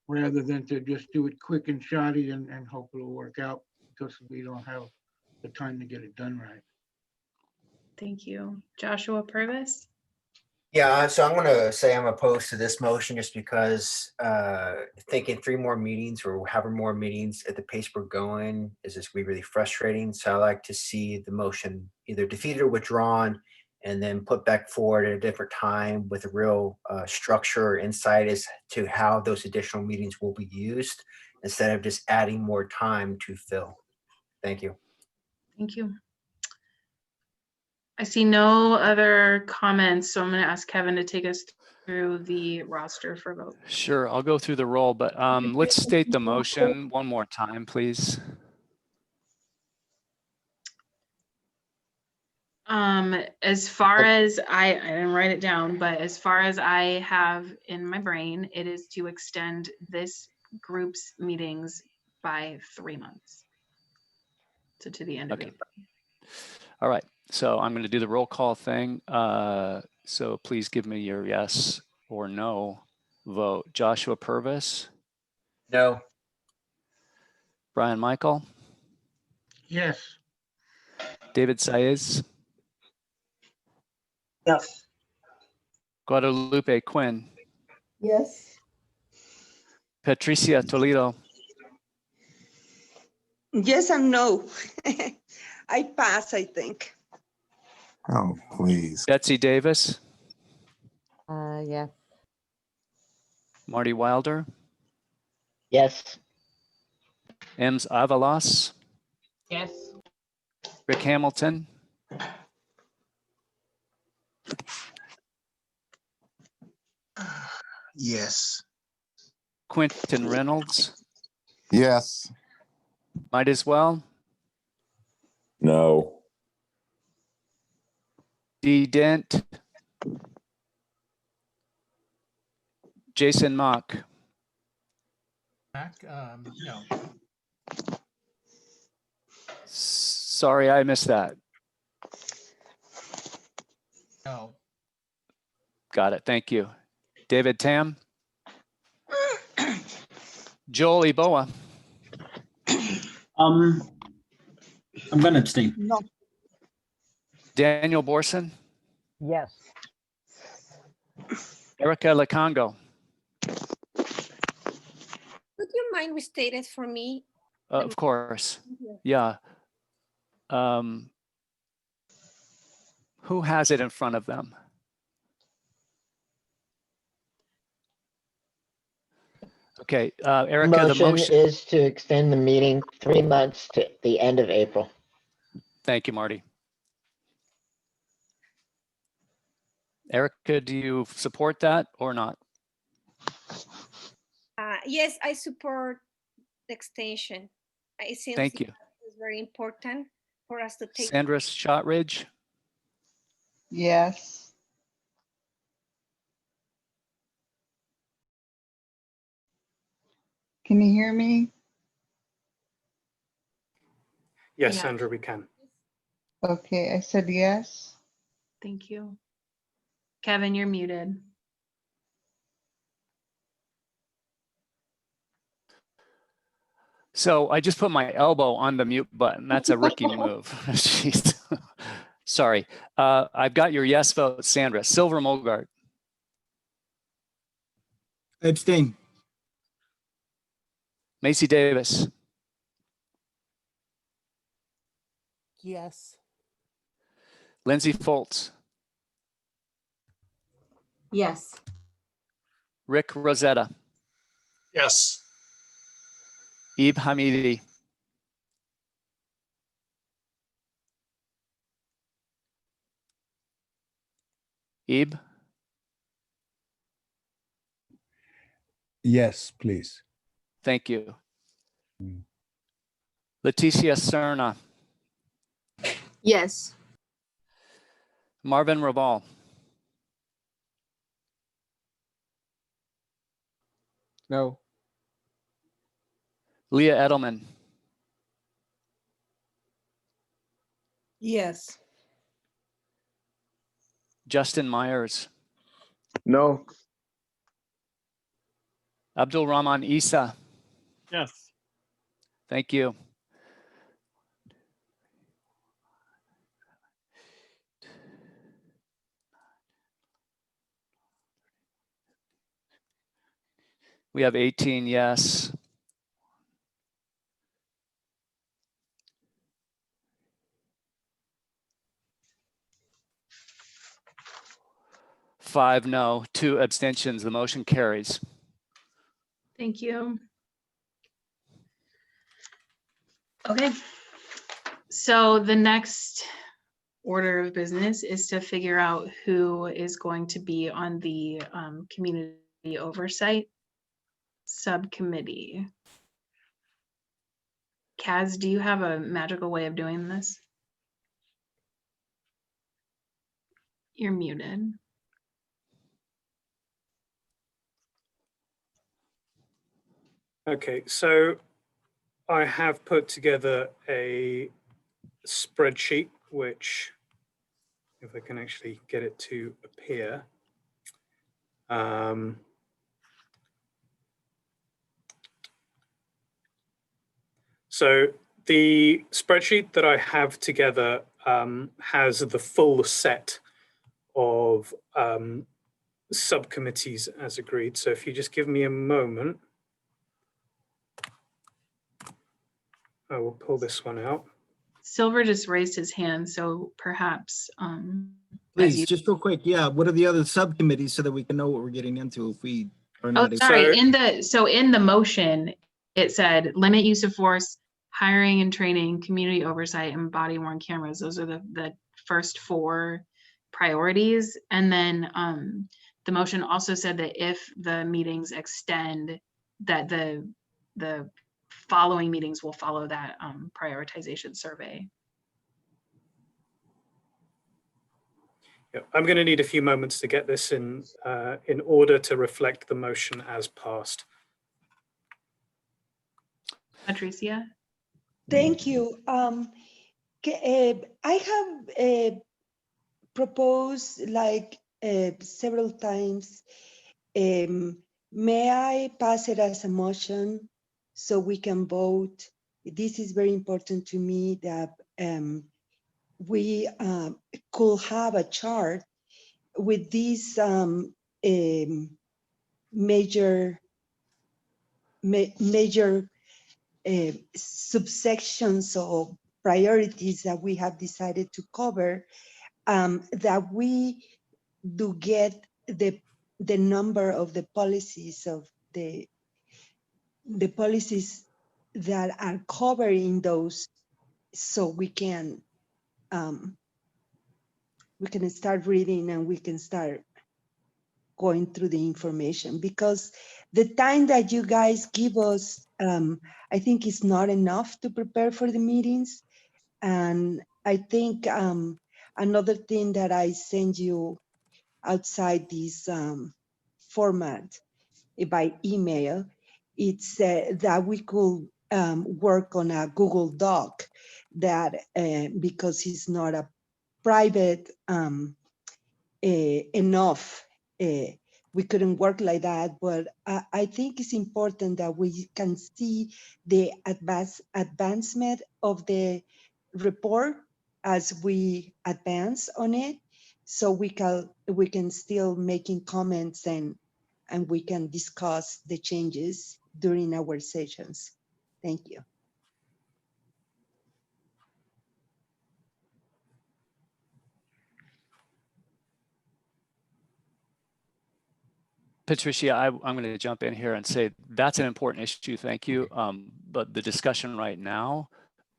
rather than to just do it quick and shoddy and hope it'll work out because we don't have the time to get it done right. Thank you. Josua Purvis? Yeah, so I'm going to say I'm opposed to this motion just because thinking 3 more meetings or having more meetings at the pace we're going is just going to be really frustrating. So I like to see the motion either defeated or withdrawn and then put back forward at a different time with a real structure or insight as to how those additional meetings will be used instead of just adding more time to fill. Thank you. Thank you. I see no other comments, so I'm going to ask Kevin to take us through the roster for vote. Sure, I'll go through the roll, but let's state the motion one more time, please. As far as I didn't write it down, but as far as I have in my brain, it is to extend this group's meetings by 3 months. So to the end of April. All right, so I'm going to do the roll call thing. So please give me your yes or no vote. Josua Purvis? No. Brian Michael? Yes. David Saez? Yes. Guadalupe Quinn? Yes. Patricia Toledo? Yes and no. I pass, I think. Oh, please. Betsy Davis? Yes. Marty Wilder? Yes. Ems Avalos? Yes. Rick Hamilton? Yes. Quentin Reynolds? Yes. Midas Well? No. Dee Dent? Jason Mock? Back, no. Sorry, I missed that. No. Got it, thank you. David Tam? Joel Eboa? I'm going to abstain. No. Daniel Borson? Yes. Erica Lacongo? Could you mind restate it for me? Of course. Yeah. Who has it in front of them? Okay, Erica, the motion. Is to extend the meeting 3 months to the end of April. Thank you, Marty. Erica, do you support that or not? Yes, I support the extension. It seems Thank you. it's very important for us to take. Sandra Shotridge? Yes. Can you hear me? Yes, Yeah. Sandra, we can. Okay, I said yes. Thank you. Kevin, you're muted. So I just put my elbow on the mute button. That's a rookie move. Jeez. Sorry. I've got your yes vote, Sandra. Silver Mogart. Abstain. Macy Davis. Yes. Lindsay Foltz. Yes. Rick Rosetta. Yes. Ib Hamidi. Ib. Yes, please. Thank you. Leticia Serna. Yes. Marvin Raval. No. Leah Edelman. Yes. Justin Meyers. No. Abdul Rahman Isa. Yes. Thank you. We have 18 yes. Five no, 2 abstentions. The motion carries. Thank you. Okay. So the next order of business is to figure out who is going to be on the community oversight subcommittee. Kaz, do you have a magical way of doing this? You're muted. Okay, so I have put together a spreadsheet, which, if I can actually get it to appear. So the spreadsheet that I have together has the full set of subcommittees as agreed. So if you just give me a moment, I will pull this one out. Silver just raised his hand, so perhaps Please, just real quick. Yeah. What are the other subcommittees so that we can know what we're getting into if we are Oh, not? sorry. In the motion, it said limit use of force, hiring and training, community oversight, and body worn cameras. Those are the first 4 priorities. And then the motion also said that if the meetings extend, that the following meetings will follow that prioritization survey. Yeah, I'm going to need a few moments to get this in order to reflect the motion as passed. Patricia? Thank you. I have proposed like several times, may I pass it as a motion so we can vote? This is very important to me that we could have a chart with these major major subsections or priorities that we have decided to cover, that we do get the number of the policies of the policies that are covering those, so we can start reading and we can start going through the information, because the time that you guys give us, I think is not enough to prepare for the meetings. And I think another thing that I send you outside this format by email, it's that we could work on a Google Doc that, because it's not a private enough, we couldn't work like that, but I think it's important that we can see the advancement of the report as we advance on it, so we can still making comments and we can discuss the changes during our sessions. Thank you. Patricia, I'm going to jump in here and say that's an important issue. Thank you. But the discussion right now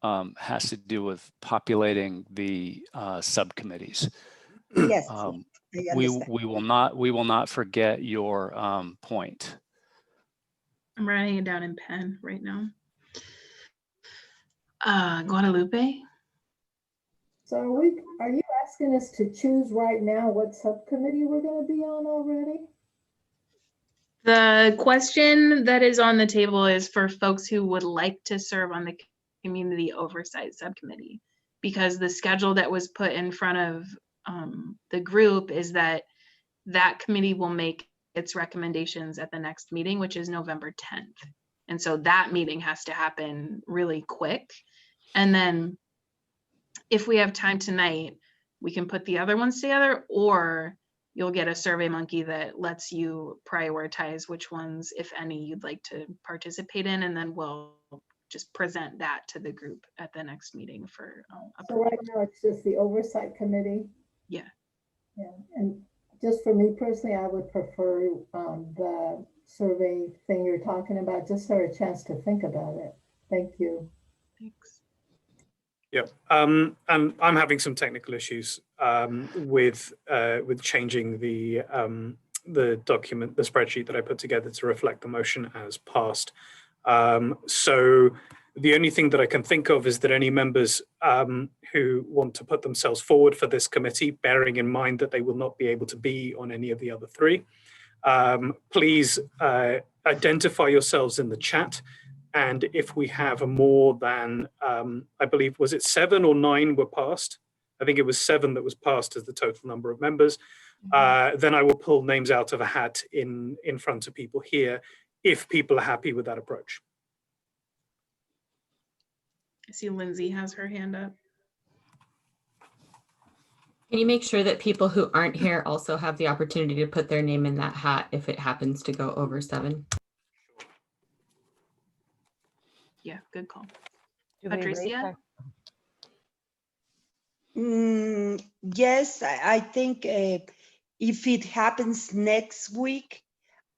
has to do with populating the subcommittees. Yes, we will not forget your point. I'm writing it down in pen right now. Guadalupe. So are you asking us to choose right now what subcommittee we're going to be on already? The question that is on the table is for folks who would like to serve on the Community Oversight Subcommittee, because the schedule that was put in front of the group is that committee will make its recommendations at the next meeting, which is November 10th. And so that meeting has to happen really quick. And then if we have time tonight, we can put the other ones together, or you'll get a Survey Monkey that lets you prioritize which ones, if any, you'd like to participate in, and then we'll just present that to the group at the next meeting for So right now it's just the Oversight Committee? Yeah. Yeah, and just for me personally, I would prefer the survey thing you're talking about, just for a chance to think about it. Thank you. Thanks. Yeah, and I'm having some technical issues with changing the document, the spreadsheet that I put together to reflect the motion as passed. So the only thing that I can think of is that any members who want to put themselves forward for this committee, bearing in mind that they will not be able to be on any of the other three, please identify yourselves in the chat. And if we have a more than, I believe, was it 7 or 9 were passed? I think it was 7 that was passed as the total number of members. Then I will pull names out of a hat in front of people here, if people are happy with that approach. I see Lindsay has her hand up. Can you make sure that people who aren't here also have the opportunity to put their name in that hat if it happens to go over 7? Yeah, good call. Patricia? Yes, I think if it happens next week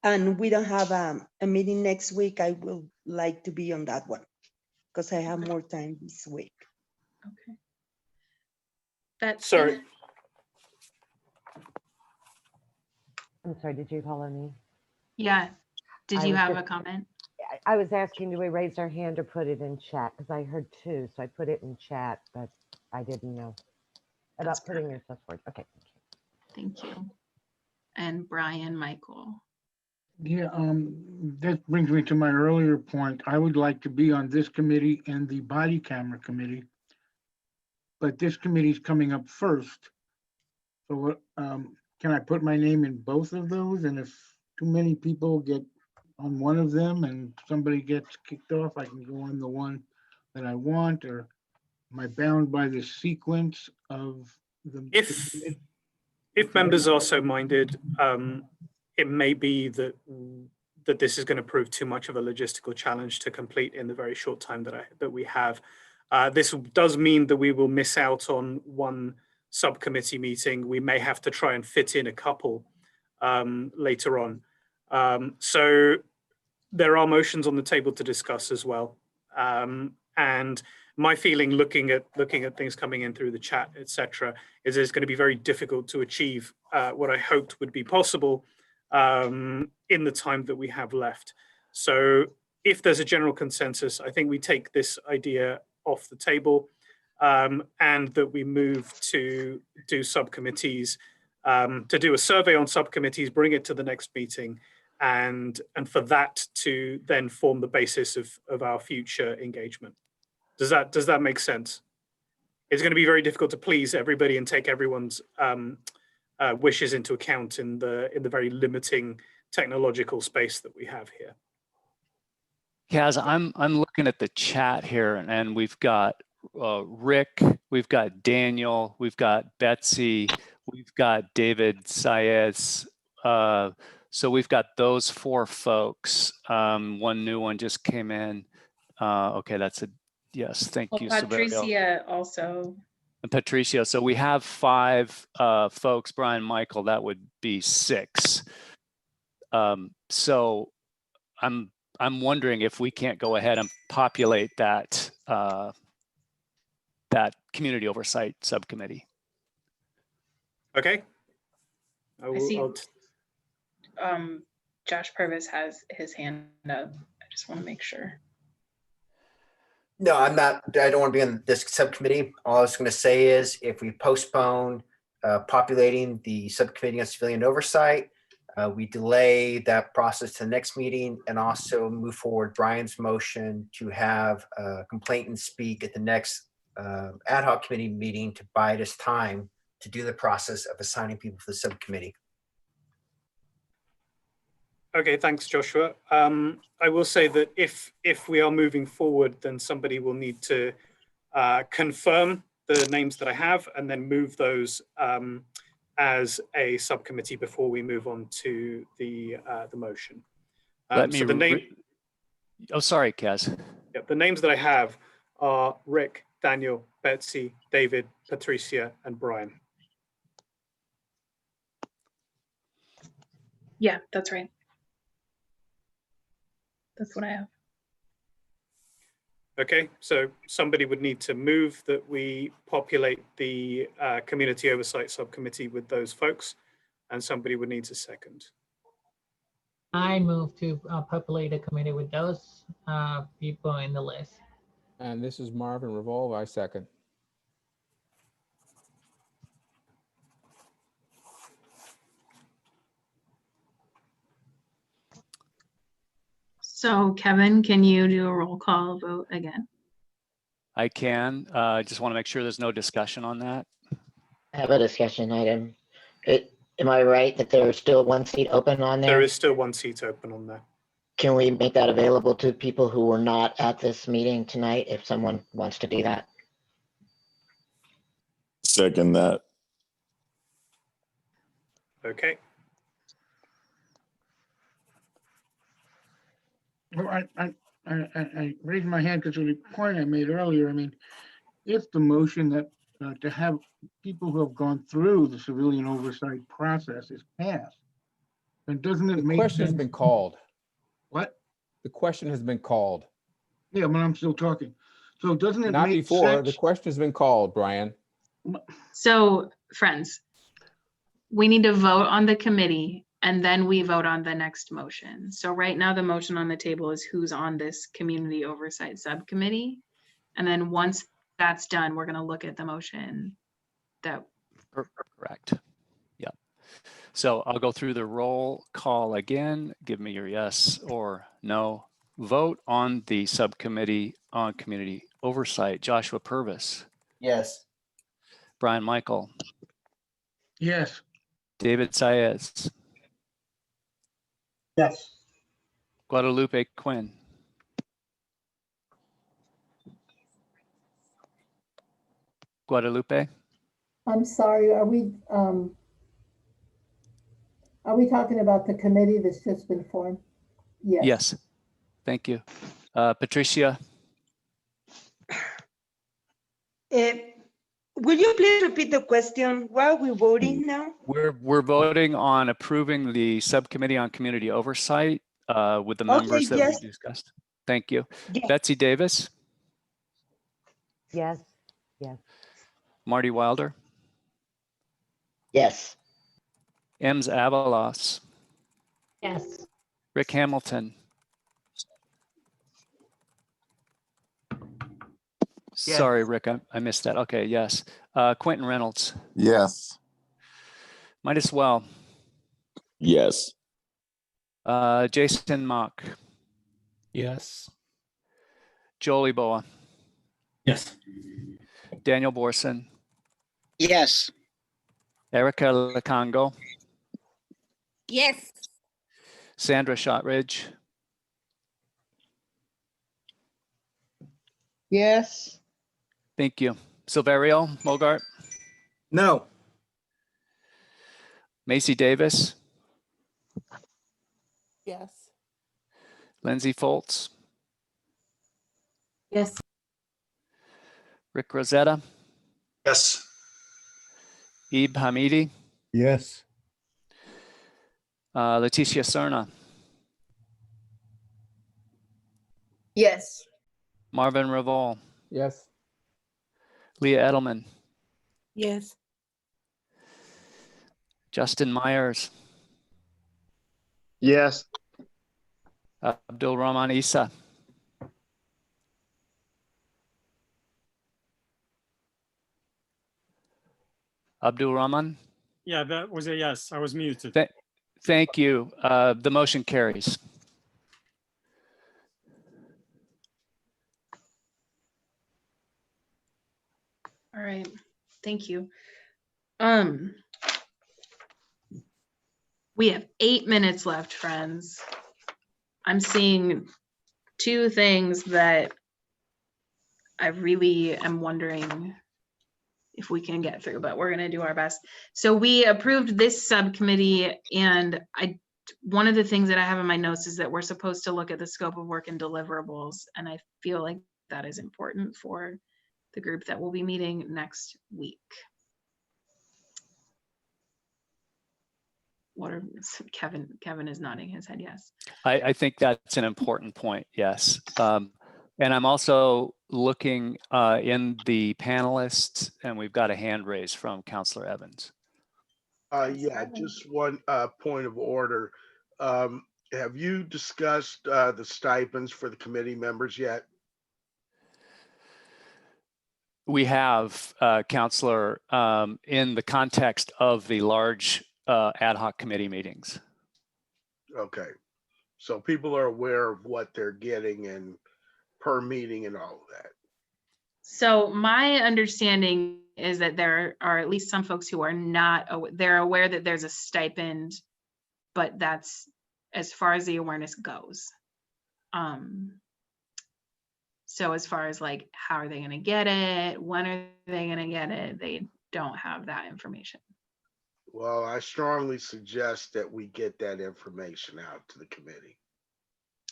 and we don't have a meeting next week, I will like to be on that one because I have more time this week. Okay. That's sorry. I'm sorry, did you call on me? Yeah. Did you have a comment? I was asking, do we raise our hand or put it in chat? Because I heard 2, so I put it in chat, but I didn't know about putting yourself forward. Okay. Thank you. And Brian Michael. Yeah, that brings me to my earlier point. I would like to be on this committee and the body camera committee, but this committee is coming up first. So can I put my name in both of those? And if too many people get on one of them and somebody gets kicked off, I can go on the one that I want, or am I bound by the sequence of the? If members are so minded, it may be that that this is going to prove too much of a logistical challenge to complete in the very short time that we have. This does mean that we will miss out on one subcommittee meeting. We may have to try and fit in a couple later on. So there are motions on the table to discuss as well. And my feeling, looking at things coming in through the chat, etc., is it's going to be very difficult to achieve what I hoped would be possible in the time that we have left. So if there's a general consensus, I think we take this idea off the table and that we move to do subcommittees, to do a survey on subcommittees, bring it to the next meeting, and for that to then form the basis of our future engagement. Does that make sense? It's going to be very difficult to please everybody and take everyone's wishes into account in the very limiting technological space that we have here. Kaz, I'm looking at the chat here, and we've got Rick, we've got Daniel, we've got Betsy, we've got David Saez. So we've got those 4 folks. One new one just came in. Okay, that's a yes. Thank you, Patricia also. And Patricia. So we have 5 folks. Brian, Michael, that would be 6. So I'm wondering if we can't go ahead and populate that that community oversight subcommittee. Okay. I see. Josh Purvis has his hand up. I just want to make sure. No, I'm not. I don't want to be on this subcommittee. All I was going to say is if we postpone populating the subcommittee on civilian oversight, we delay that process to the next meeting and also move forward Brian's motion to have a complainant speak at the next ad hoc committee meeting to buy us time to do the process of assigning people to the subcommittee. Okay, thanks, Joshua. I will say that if we are moving forward, then somebody will need to confirm the names that I have and then move those as a subcommittee before we move on to the motion. Let me so the name. Oh, sorry, Kaz. Yeah, the names that I have are Rick, Daniel, Betsy, David, Patricia, and Brian. Yeah, that's right. That's what I have. Okay, so somebody would need to move that we populate the community oversight subcommittee with those folks, and somebody would need to second. I move to populate a committee with those people in the list. And this is Marvin Revolve. I second. So Kevin, can you do a roll call vote again? I can. I just want to make sure there's no discussion on that. I have a discussion item. Am I right that there is still 1 seat open on there? There is still 1 seat open on there. Can we make that available to people who were not at this meeting tonight if someone wants to do that? Second that. Okay. Well, I raised my hand because of the point I made earlier. I mean, if the motion that to have people who have gone through the civilian oversight process is passed, then doesn't it make sense? The question has been called. What? The question has been called. Yeah, but I'm still talking. So doesn't it Not make before. sense? The question has been called, Brian. So friends, we need to vote on the committee and then we vote on the next motion. So right now the motion on the table is who's on this community oversight subcommittee. And then once that's done, we're going to look at the motion that. Correct. Yeah. So I'll go through the roll call again. Give me your yes or no. Vote on the subcommittee on community oversight. Josua Purvis. Yes. Brian Michael. Yes. David Saez. Yes. Guadalupe Quinn. Guadalupe. I'm sorry, are we talking about the committee that's just been formed? Yes. Yes. Thank you. Patricia? Will you please repeat the question? What are we voting now? We're voting on approving the subcommittee on community oversight with the Okay, members that yes. we discussed. Thank you. Yes. Betsy Davis? Yes, yes. Marty Wilder? Yes. Ems Avalos? Yes. Rick Hamilton? Sorry, Rick, I missed that. Okay, yes. Quentin Reynolds? Yes. Midas Well? Yes. Jason Mock? Yes. Jolie Boa? Yes. Daniel Borson? Yes. Erica Lacongo? Yes. Sandra Shotridge? Yes. Thank you. Silverio Mogart? No. Macy Davis? Yes. Lindsay Foltz? Yes. Rick Rosetta? Yes. Ib Hamidi? Yes. Leticia Serna? Yes. Marvin Revol? Yes. Leah Edelman? Yes. Justin Meyers? Yes. Abdul Rahman Isa? Abdul Rahman? Yeah, that was a yes. I was muted. Thank you. The motion carries. All right, thank you. We have 8 minutes left, friends. I'm seeing 2 things that I really am wondering if we can get through, but we're gonna do our best. So we approved this subcommittee, and one of the things that I have in my notes is that we're supposed to look at the scope of work and deliverables, and I feel like that is important for the group that will be meeting next week. What are Kevin is nodding his head yes. I think that's an important point, yes. And I'm also looking in the panelists, and we've got a hand raised from Councillor Evans. Yeah, just one point of order. Have you discussed the stipends for the committee members yet? We have, Councillor, in the context of the large ad hoc committee meetings. Okay, so people are aware of what they're getting and per meeting and all of that. So my understanding is that there are at least some folks who are not, they're aware that there's a stipend, but that's as far as the awareness goes. So as far as like, how are they gonna get it? When are they gonna get it? They don't have that information. Well, I strongly suggest that we get that information out to the committee.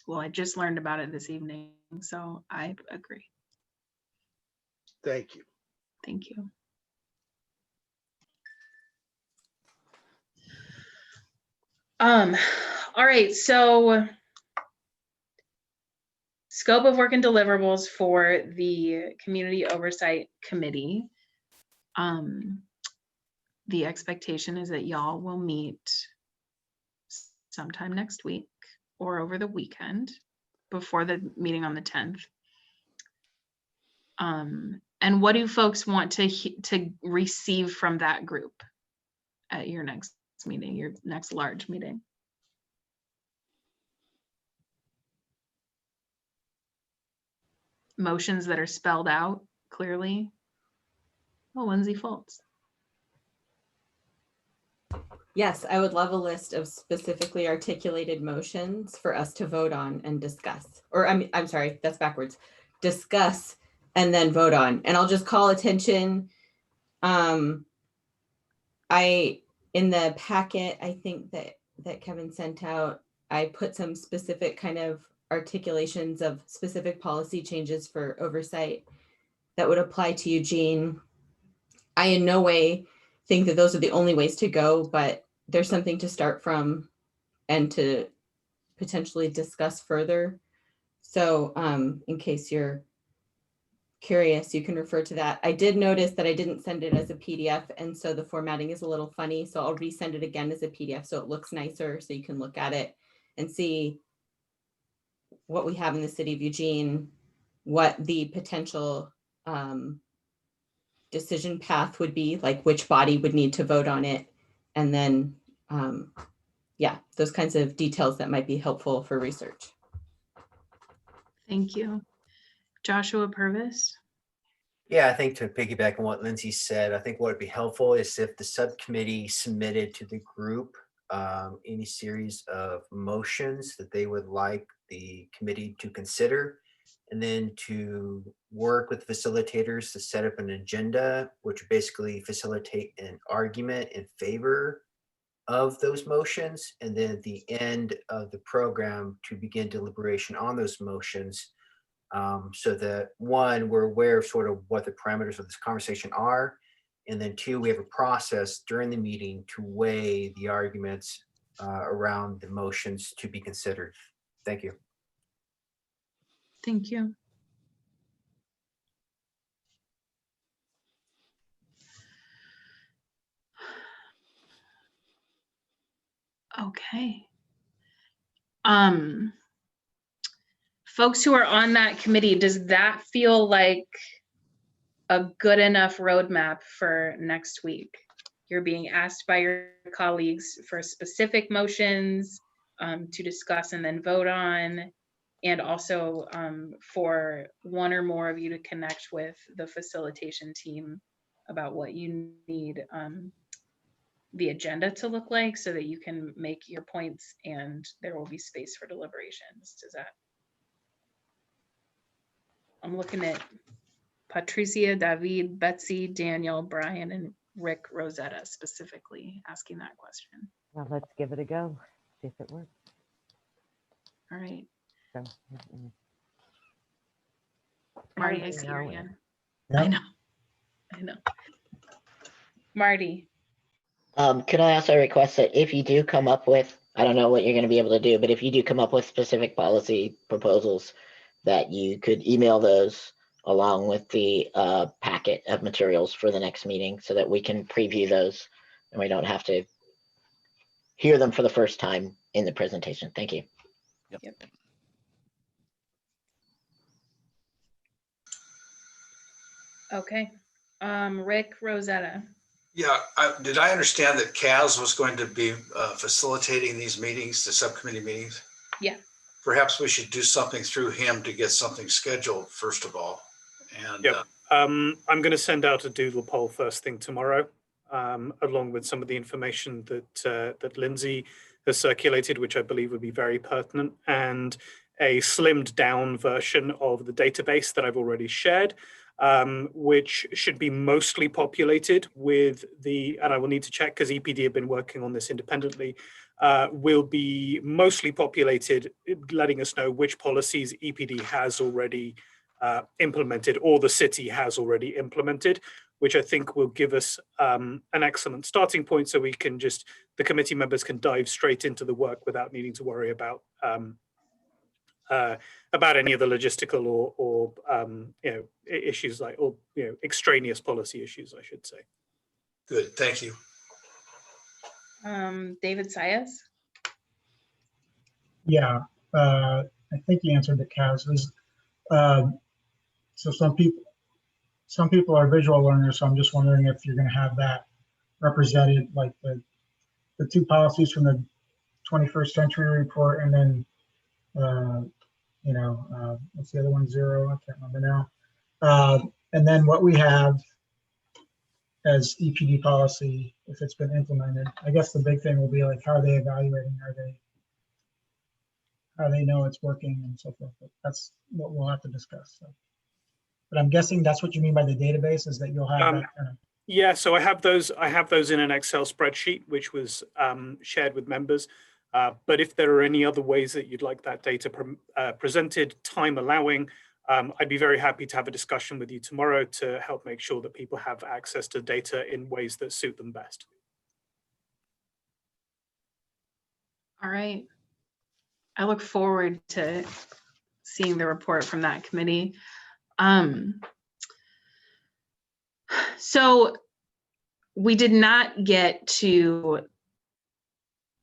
Well, I just learned about it this evening, so I agree. Thank you. Thank you. All right, so scope of work and deliverables for the Community Oversight Committee. The expectation is that y'all will meet sometime next week or over the weekend before the meeting on the 10th. And what do folks want to receive from that group at your next meeting, your next large meeting? Motions that are spelled out clearly. Oh, Lindsay Foltz. Yes, I would love a list of specifically articulated motions for us to vote on and discuss. Or I'm sorry, that's backwards. Discuss and then vote on. And I'll just call attention. In the packet, I think that Kevin sent out, I put some specific kind of articulations of specific policy changes for oversight that would apply to Eugene. I in no way think that those are the only ways to go, but there's something to start from and to potentially discuss further. So in case you're curious, you can refer to that. I did notice that I didn't send it as a PDF, and so the formatting is a little funny. So I'll resend it again as a PDF so it looks nicer, so you can look at it and see what we have in the city of Eugene, what the potential decision path would be, like which body would need to vote on it, and then yeah, those kinds of details that might be helpful for research. Thank you. Josua Purvis. Yeah, I think to piggyback on what Lindsay said, I think what would be helpful is if the subcommittee submitted to the group any series of motions that they would like the committee to consider, and then to work with facilitators to set up an agenda, which would basically facilitate an argument in favor of those motions, and then at the end of the program to begin deliberation on those motions, so that one, we're aware of sort of what the parameters of this conversation are, and then two, we have a process during the meeting to weigh the arguments around the motions to be considered. Thank you. Thank you. Okay. Folks who are on that committee, does that feel like a good enough roadmap for next week? You're being asked by your colleagues for specific motions to discuss and then vote on, and also for one or more of you to connect with the facilitation team about what you need the agenda to look like so that you can make your points and there will be space for deliberations. Does that? I'm looking at Patricia, David, Betsy, Daniel, Brian, and Rick Rosetta specifically asking that question. Well, let's give it a go. See if it works. All right. So, Marty, I see your hand. Yep. I know. Marty. Could I also request that if you do come up with, I don't know what you're going to be able to do, but if you do come up with specific policy proposals, that you could email those along with the packet of materials for the next meeting so that we can preview those and we don't have to hear them for the first time in the presentation. Thank you. Yep. Okay. Rick Rosetta. Yeah, did I understand that Kaz was going to be facilitating these meetings, the subcommittee meetings? Yeah. Perhaps we should do something through him to get something scheduled, first of all. And yep. I'm going to send out a doodle poll first thing tomorrow, along with some of the information that that Lindsay has circulated, which I believe would be very pertinent, and a slimmed down version of the database that I've already shared, which should be mostly populated with the, and I will need to check because EPD have been working on this independently, will be mostly populated, letting us know which policies EPD has already implemented or the city has already implemented, which I think will give us an excellent starting point so we can just, the committee members can dive straight into the work without needing to worry about any of the logistical or you know, issues like, or you know, extraneous policy issues, I should say. Good, thank you. David Sayas. Yeah, I think you answered the Kaz. So some people are visual learners, so I'm just wondering if you're going to have that represented, like the two policies from the 21st century report, and then you know, what's the other one? Zero, I can't remember now. And then what we have as EPD policy, if it's been implemented. I guess the big thing will be like, how are they evaluating? How they know it's working and so forth. But that's what we'll have to discuss. So. But I'm guessing that's what you mean by the database, is that you'll have that kind of. Yeah, so I have those in an Excel spreadsheet, which was shared with members. But if there are any other ways that you'd like that data presented, time allowing, I'd be very happy to have a discussion with you tomorrow to help make sure that people have access to data in ways that suit them best. All right. I look forward to seeing the report from that committee. So we did not get to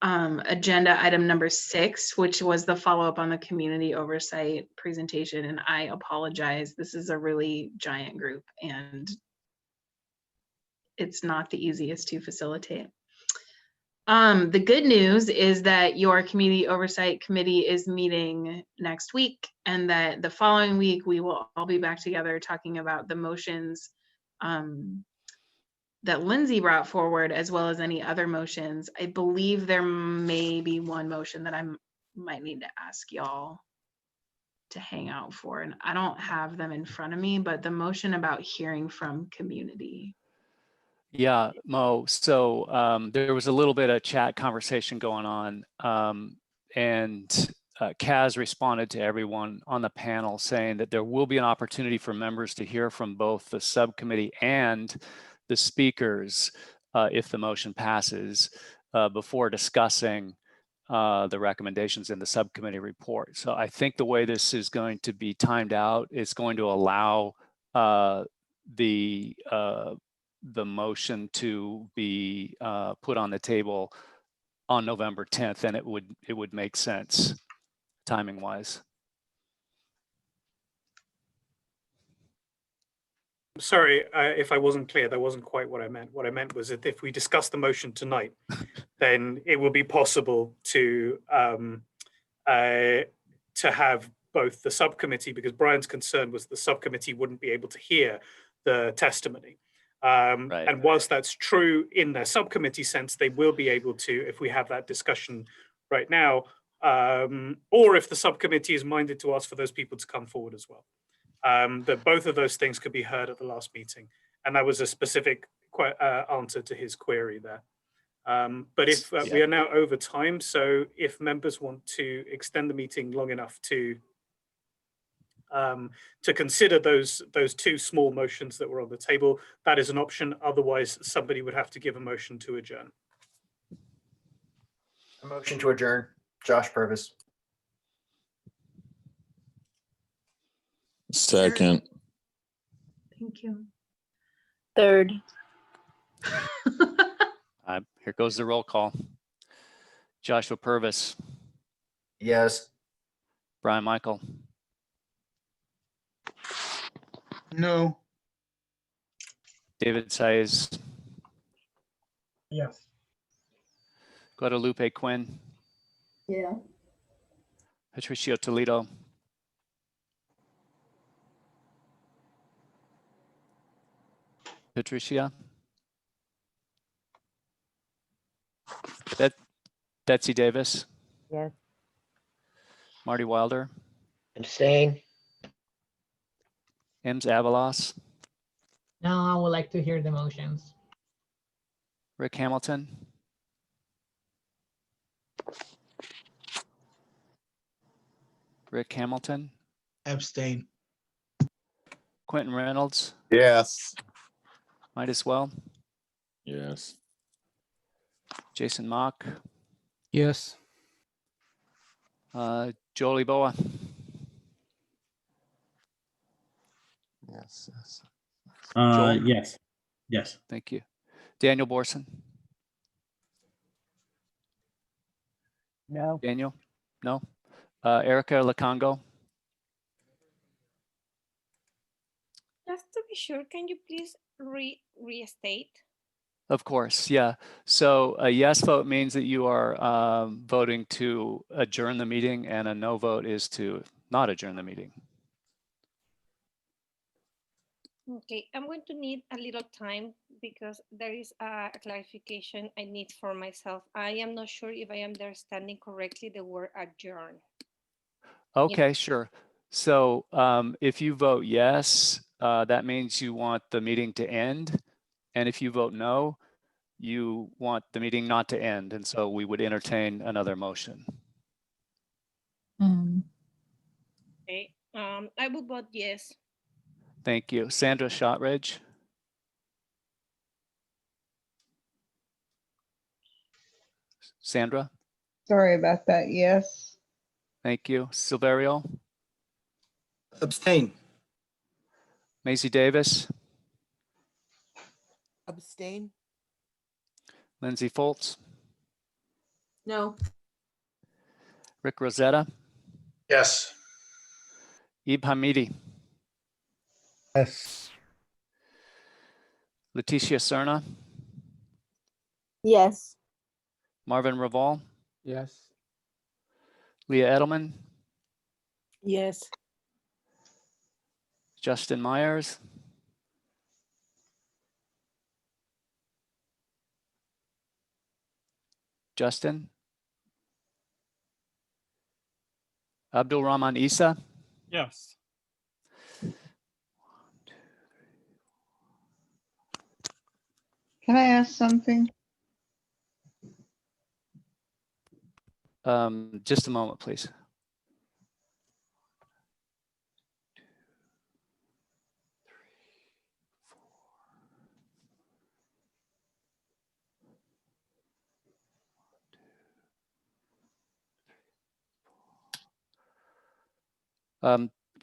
agenda item number 6, which was the follow-up on the community oversight presentation. And I apologize. This is a really giant group and it's not the easiest to facilitate. The good news is that your community oversight committee is meeting next week, and that the following week we will all be back together talking about the motions that Lindsay brought forward, as well as any other motions. I believe there may be one motion that I might need to ask y'all to hang out for, and I don't have them in front of me, but the motion about hearing from community. Yeah, Mo. So there was a little bit of chat conversation going on, and Kaz responded to everyone on the panel saying that there will be an opportunity for members to hear from both the subcommittee and the speakers if the motion passes before discussing the recommendations in the subcommittee report. So I think the way this is going to be timed out is going to allow the motion to be put on the table on November 10th, and it would make sense timing wise. Sorry if I wasn't clear, that wasn't quite what I meant. What I meant was that if we discuss the motion tonight, then it will be possible to have both the subcommittee, because Brian's concern was the subcommittee wouldn't be able to hear the testimony. Right. And whilst that's true in their subcommittee sense, they will be able to, if we have that discussion right now, or if the subcommittee is minded to ask for those people to come forward as well. That both of those things could be heard at the last meeting. And that was a specific answer to his query there. But if we are now over time, so if members want to extend the meeting long enough to consider those two small motions that were on the table, that is an option. Otherwise, somebody would have to give a motion to adjourn. A motion to adjourn, Josh Purvis. Second. Thank you. Third. Here goes the roll call. Joshua Purvis. Yes. Brian Michael. No. David Saez. Yes. Guadalupe Quinn. Yeah. Patricia Toledo. Patricia. Betsy Davis. Yes. Marty Wilder. Abstain. Ems Avalos. Now I would like to hear the motions. Rick Hamilton. Rick Hamilton. Abstain. Quentin Reynolds. Yes. Midas Well. Yes. Jason Mock. Yes. Jolie Boa. Yes. Joel? Yes. Yes. Thank you. Daniel Borson. No. Daniel? No. Erica Lacongo. Just to be sure, can you please restate? Of course, yeah. So a yes vote means that you are voting to adjourn the meeting, and a no vote is to not adjourn the meeting. Okay, I'm going to need a little time because there is a clarification I need for myself. I am not sure if I am understanding correctly the word adjourn. Okay, sure. So if you vote yes, that means you want the meeting to end. And if you vote no, you want the meeting not to end, and so we would entertain another motion. Okay, I will vote yes. Thank you. Sandra Shotridge. Sandra, Sorry about that. Yes. thank you. Silverio, Abstain. Macy Davis, Abstain? Lindsay Foltz, No. Rick Rosetta, Yes. Ib Hamidi, Yes. Leticia Cerna, Yes. Marvin Raval, Yes. Leah Edelman, Yes. Justin Meyers, Justin, Abdul Rahman Isa, Yes. Can I ask something? just a moment, please.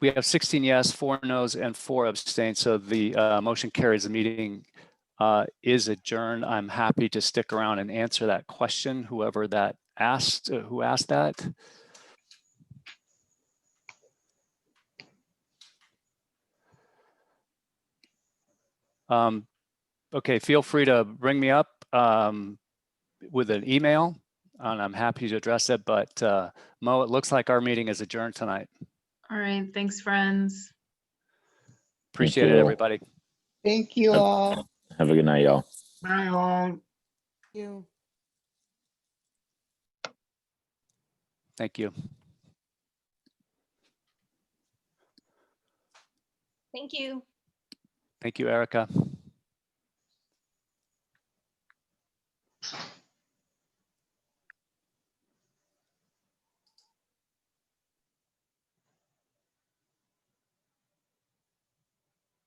We have 16 yes, 4 no's, and 4 abstain. So the motion carries. The meeting is adjourned. I'm happy to stick around and answer that question, whoever that asked, who asked that. Okay, feel free to bring me up with an email, and I'm happy to address it. But Mo, it looks like our meeting is adjourned tonight. All right, thanks, friends. Appreciate it, you. everybody. Thank you all. Have a good night, y'all. Bye all. You. Thank you. Thank you. Thank you, Erica.